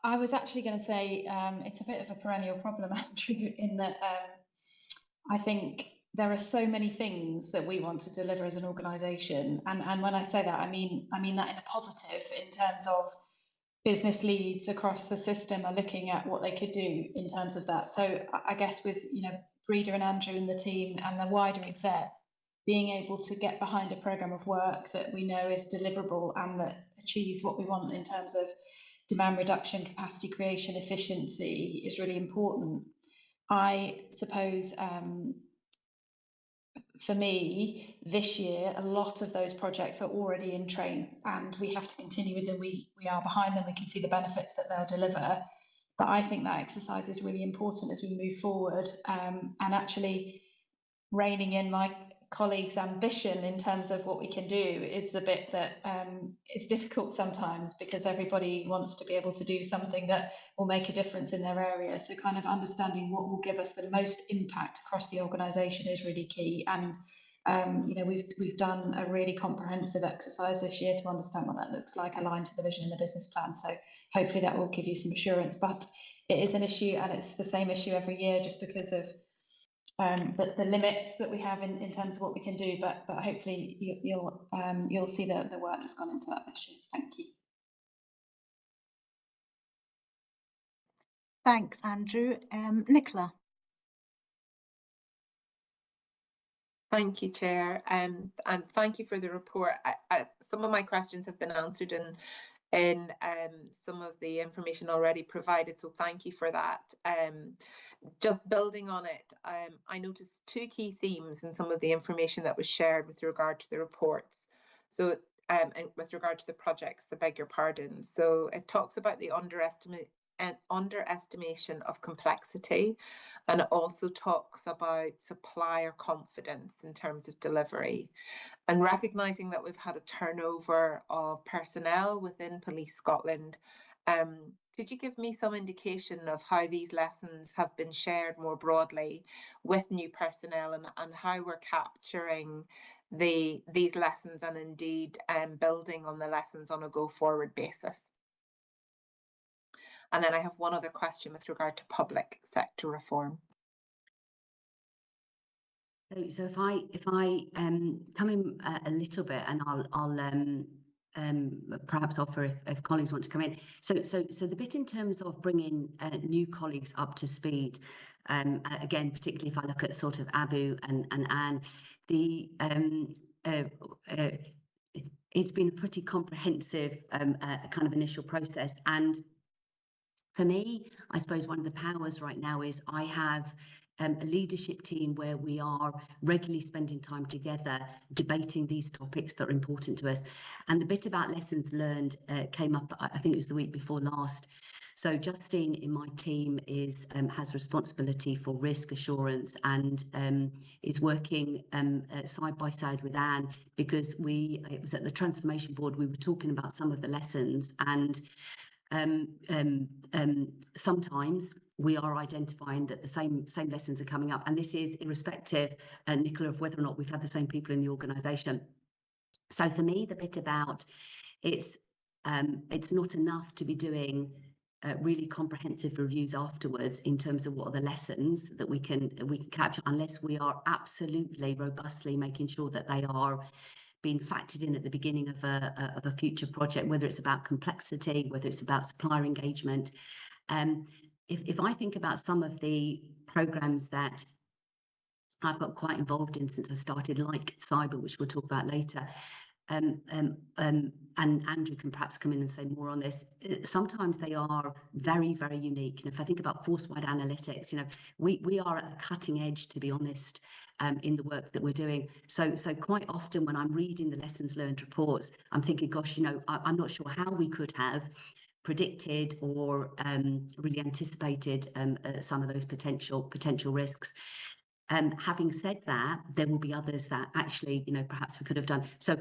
I was actually going to say it's a bit of a perennial problem, Andrew, in that I think there are so many things that we want to deliver as an organisation, and when I say that, I mean that in a positive, in terms of business leads across the system are looking at what they could do in terms of that. So I guess with Breda and Andrew and the team and the wider exec being able to get behind a programme of work that we know is deliverable and that achieves what we want in terms of demand reduction, capacity creation, efficiency is really important. I suppose for me, this year, a lot of those projects are already in train and we have to continue with them. We are behind them. We can see the benefits that they'll deliver. But I think that exercise is really important as we move forward. And actually, reining in my colleagues' ambition in terms of what we can do is the bit that it's difficult sometimes, because everybody wants to be able to do something that will make a difference in their area. So kind of understanding what will give us the most impact across the organisation is really key. And you know, we've done a really comprehensive exercise this year to understand what that looks like, aligned to the vision in the business plan. So hopefully that will give you some assurance. But it is an issue, and it's the same issue every year, just because of the limits that we have in terms of what we can do. But hopefully you'll see the work that's gone into that this year. Thank you. Thanks, Andrew. Nicola. Thank you, Chair, and thank you for the report. Some of my questions have been answered in some of the information already provided, so thank you for that. Just building on it, I noticed two key themes in some of the information that was shared with regard to the reports. So, and with regard to the projects, I beg your pardon. So it talks about the underestimation of complexity, and it also talks about supplier confidence in terms of delivery, and recognising that we've had a turnover of personnel within Police Scotland. Could you give me some indication of how these lessons have been shared more broadly with new personnel, and how we're capturing these lessons, and indeed building on the lessons on a go-forward basis? And then I have one other question with regard to public sector reform. So if I come in a little bit, and I'll perhaps offer if colleagues want to come in. So the bit in terms of bringing new colleagues up to speed, again, particularly if I look at sort of Abu and Anne, it's been a pretty comprehensive kind of initial process. And for me, I suppose one of the powers right now is I have a leadership team where we are regularly spending time together debating these topics that are important to us. And the bit about lessons learned came up, I think it was the week before last. So Justine in my team has responsibility for risk assurance, and is working side by side with Anne, because it was at the transformation board, we were talking about some of the lessons, and sometimes we are identifying that the same lessons are coming up, and this is irrespective, Nicola, of whether or not we've had the same people in the organisation. So for me, the bit about it's not enough to be doing really comprehensive reviews afterwards in terms of what are the lessons that we can capture, unless we are absolutely robustly making sure that they are being factored in at the beginning of a future project, whether it's about complexity, whether it's about supplier engagement. If I think about some of the programs that I've got quite involved in since I started, like cyber, which we'll talk about later, and Andrew can perhaps come in and say more on this. Sometimes they are very, very unique. And if I think about force-wide analytics, you know, we are at the cutting edge, to be honest, in the work that we're doing. So quite often when I'm reading the lessons learned reports, I'm thinking, gosh, you know, I'm not sure how we could have predicted or really anticipated some of those potential risks. Having said that, there will be others that actually, you know, perhaps we could have done. So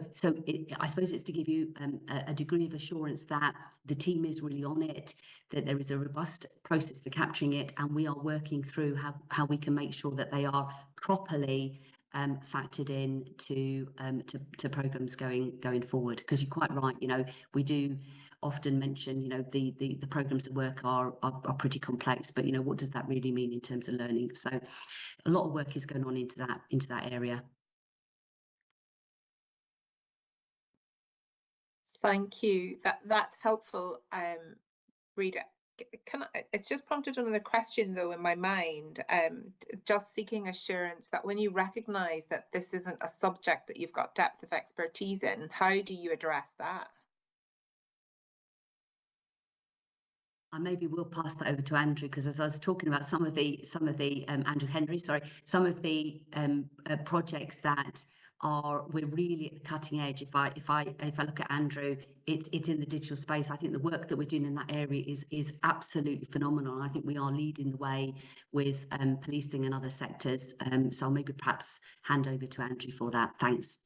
I suppose it's to give you a degree of assurance that the team is really on it, that there is a robust process for capturing it, and we are working through how we can make sure that they are properly factored in to programs going forward. Because you're quite right, you know, we do often mention, you know, the programs of work are pretty complex, but you know, what does that really mean in terms of learning? So a lot of work is going on into that area. Thank you. That's helpful, Rita. It's just prompted another question though in my mind. Just seeking assurance that when you recognise that this isn't a subject that you've got depth of expertise in, how do you address that? I maybe will pass that over to Andrew, because as I was talking about some of the Andrew Henry, sorry, some of the projects that we're really at the cutting edge. If I look at Andrew, it's in the digital space. I think the work that we're doing in that area is absolutely phenomenal. I think we are leading the way with policing and other sectors. So I'll maybe perhaps hand over to Andrew for that. Thanks.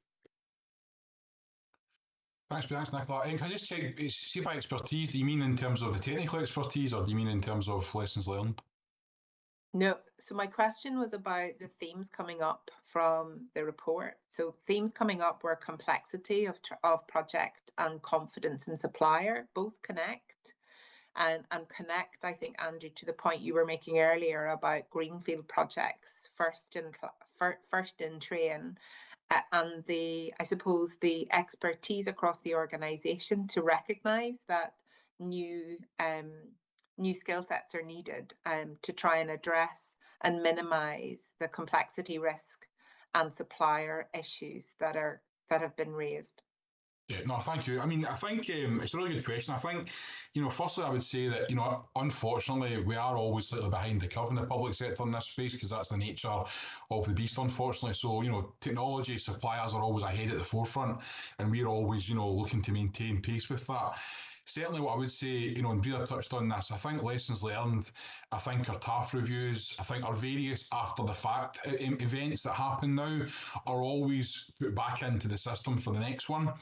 Thanks, Nicola. And can I just check, see by expertise, do you mean in terms of the technical expertise or do you mean in terms of lessons learned? No, so my question was about the themes coming up from the report. So themes coming up were complexity of project and confidence in supplier, both connect. And connect, I think, Andrew, to the point you were making earlier about greenfield projects, first in train, and I suppose the expertise across the organisation to recognise that new skill sets are needed to try and address and minimise the complexity risk and supplier issues that have been raised. Yeah, no, thank you. I mean, I think it's a really good question. I think, firstly, I would say that, unfortunately, we are always slightly behind the curve in the public sector in this space because that's the nature of the beast, unfortunately. So, technology suppliers are always ahead at the forefront and we're always, looking to maintain pace with that. Certainly what I would say, and Breeder touched on this, I think lessons learned, I think our TAF reviews, I think our various after the fact events that happen now are always put back into the system for the next one.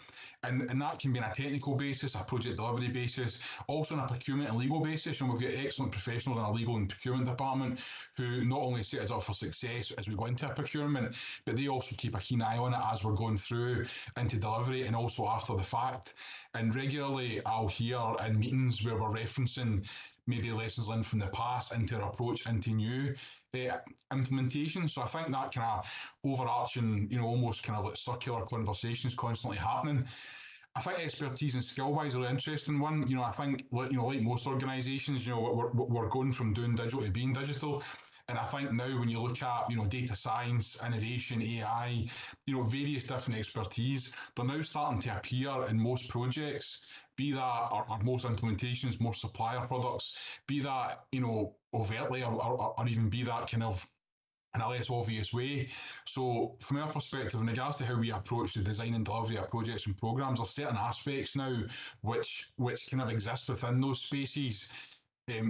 And that can be on a technical basis, a project delivery basis, also on a procurement and legal basis. And we've got excellent professionals in our legal and procurement department who not only set us up for success as we go into a procurement, but they also keep a keen eye on it as we're going through into delivery and also after the fact. And regularly I'll hear in meetings where we're referencing maybe lessons learned from the past into our approach into new implementation. So I think that kind of overarching, almost kind of like circular conversations constantly happening. I think expertise and skill-wise are an interesting one. I think, like most organisations, we're going from doing digital to being digital. And I think now when you look at, data science, innovation, AI, various different expertise, they're now starting to appear in most projects, be that our most implementations, most supplier products, be that, overtly or even be that kind of in a less obvious way. So from our perspective, in regards to how we approach the design and delivery of projects and programmes, there's certain aspects now which kind of exist within those spaces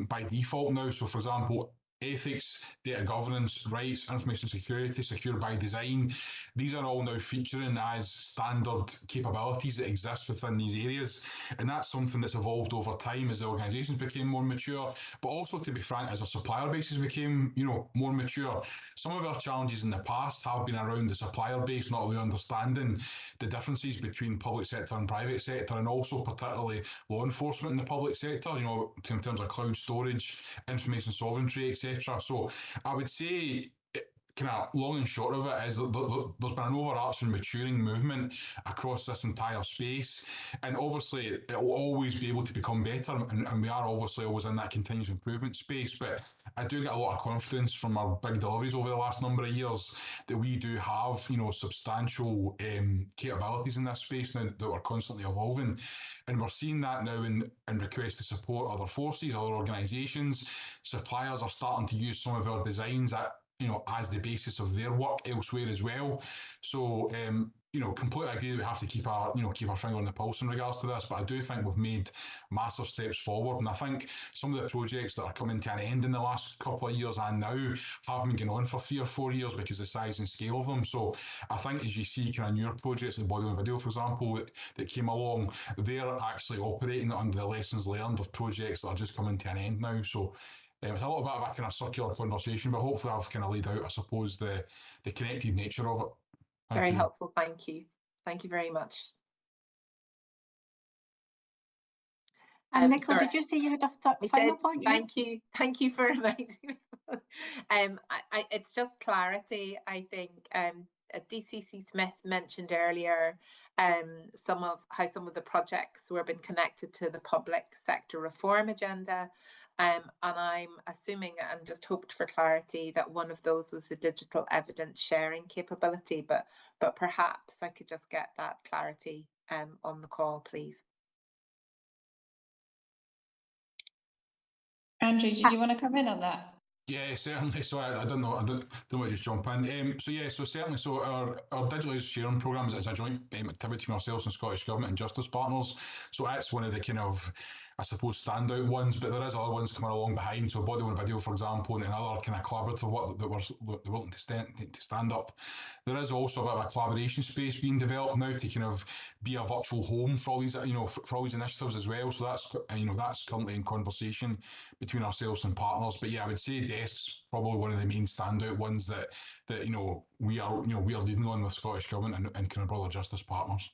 by default now. So for example, ethics, data governance, rights, information security, secure by design. These are all now featuring as standard capabilities that exist within these areas. And that's something that's evolved over time as the organisations became more mature, but also, to be frank, as our supplier bases became, more mature. Some of our challenges in the past have been around the supplier base not really understanding the differences between public sector and private sector, and also particularly law enforcement in the public sector, in terms of cloud storage, information sovereignty, etc. So I would say, kind of long and short of it is there's been an overarching maturing movement across this entire space, and obviously it will always be able to become better, and we are obviously always in that continuous improvement space. But I do get a lot of confidence from our big deliveries over the last number of years that we do have substantial capabilities in this space now that we're constantly evolving, and we're seeing that now in requests to support other forces, other organisations. Suppliers are starting to use some of our designs as the basis of their work elsewhere as well. So, completely agree that we have to keep our finger on the pulse in regards to this, but I do think we've made massive steps forward. And I think some of the projects that are coming to an end in the last couple of years and now have been going on for 3 or 4 years because of the size and scale of them. So I think as you see kind of newer projects, like Body on Video, for example, that came along, they're actually operating under the lessons learned of projects that are just coming to an end now. So it's a little bit of a kind of circular conversation, but hopefully I've kind of laid out, I suppose, the connected nature of it. Very helpful, thank you. Thank you very much. And Nicola, did you say you had a final point? Thank you for reminding me. It's just clarity. I think DCC Smith mentioned earlier some of the projects were being connected to the public sector reform agenda. And I'm assuming and just hoped for clarity that one of those was the digital evidence sharing capability, but perhaps I could just get that clarity on the call, please. Andrew, did you want to come in on that? Yeah, certainly. So I don't know. I don't want to just jump in. So yeah, so certainly. So our digital sharing programme is a joint activity between ourselves and Scottish Government and Justice Partners. So that's one of the kind of, I suppose, standout ones. But there is other ones coming along behind. So body on video, for example, and another kind of collaborative work that we're willing to stand up. There is also a bit of a collaboration space being developed now to kind of be a virtual home for all these, for all these initiatives as well. So that's, that's currently in conversation between ourselves and partners. But yeah, I would say DES's probably one of the main standout ones that we are leading on with Scottish Government and kind of broader justice partners.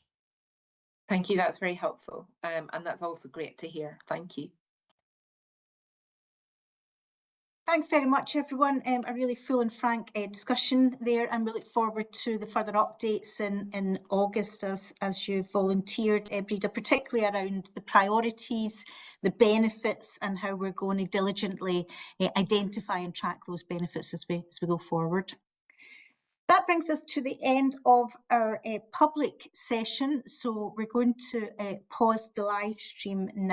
Thank you. That's very helpful, and that's also great to hear. Thank you. Thanks very much, everyone. A really full and frank discussion there, and we look forward to the further updates in August as you volunteered, Breda, particularly around the priorities, the benefits, and how we're going to diligently identify and track those benefits as we go forward. That brings us to the end of our public session, so we're going to pause the live stream now.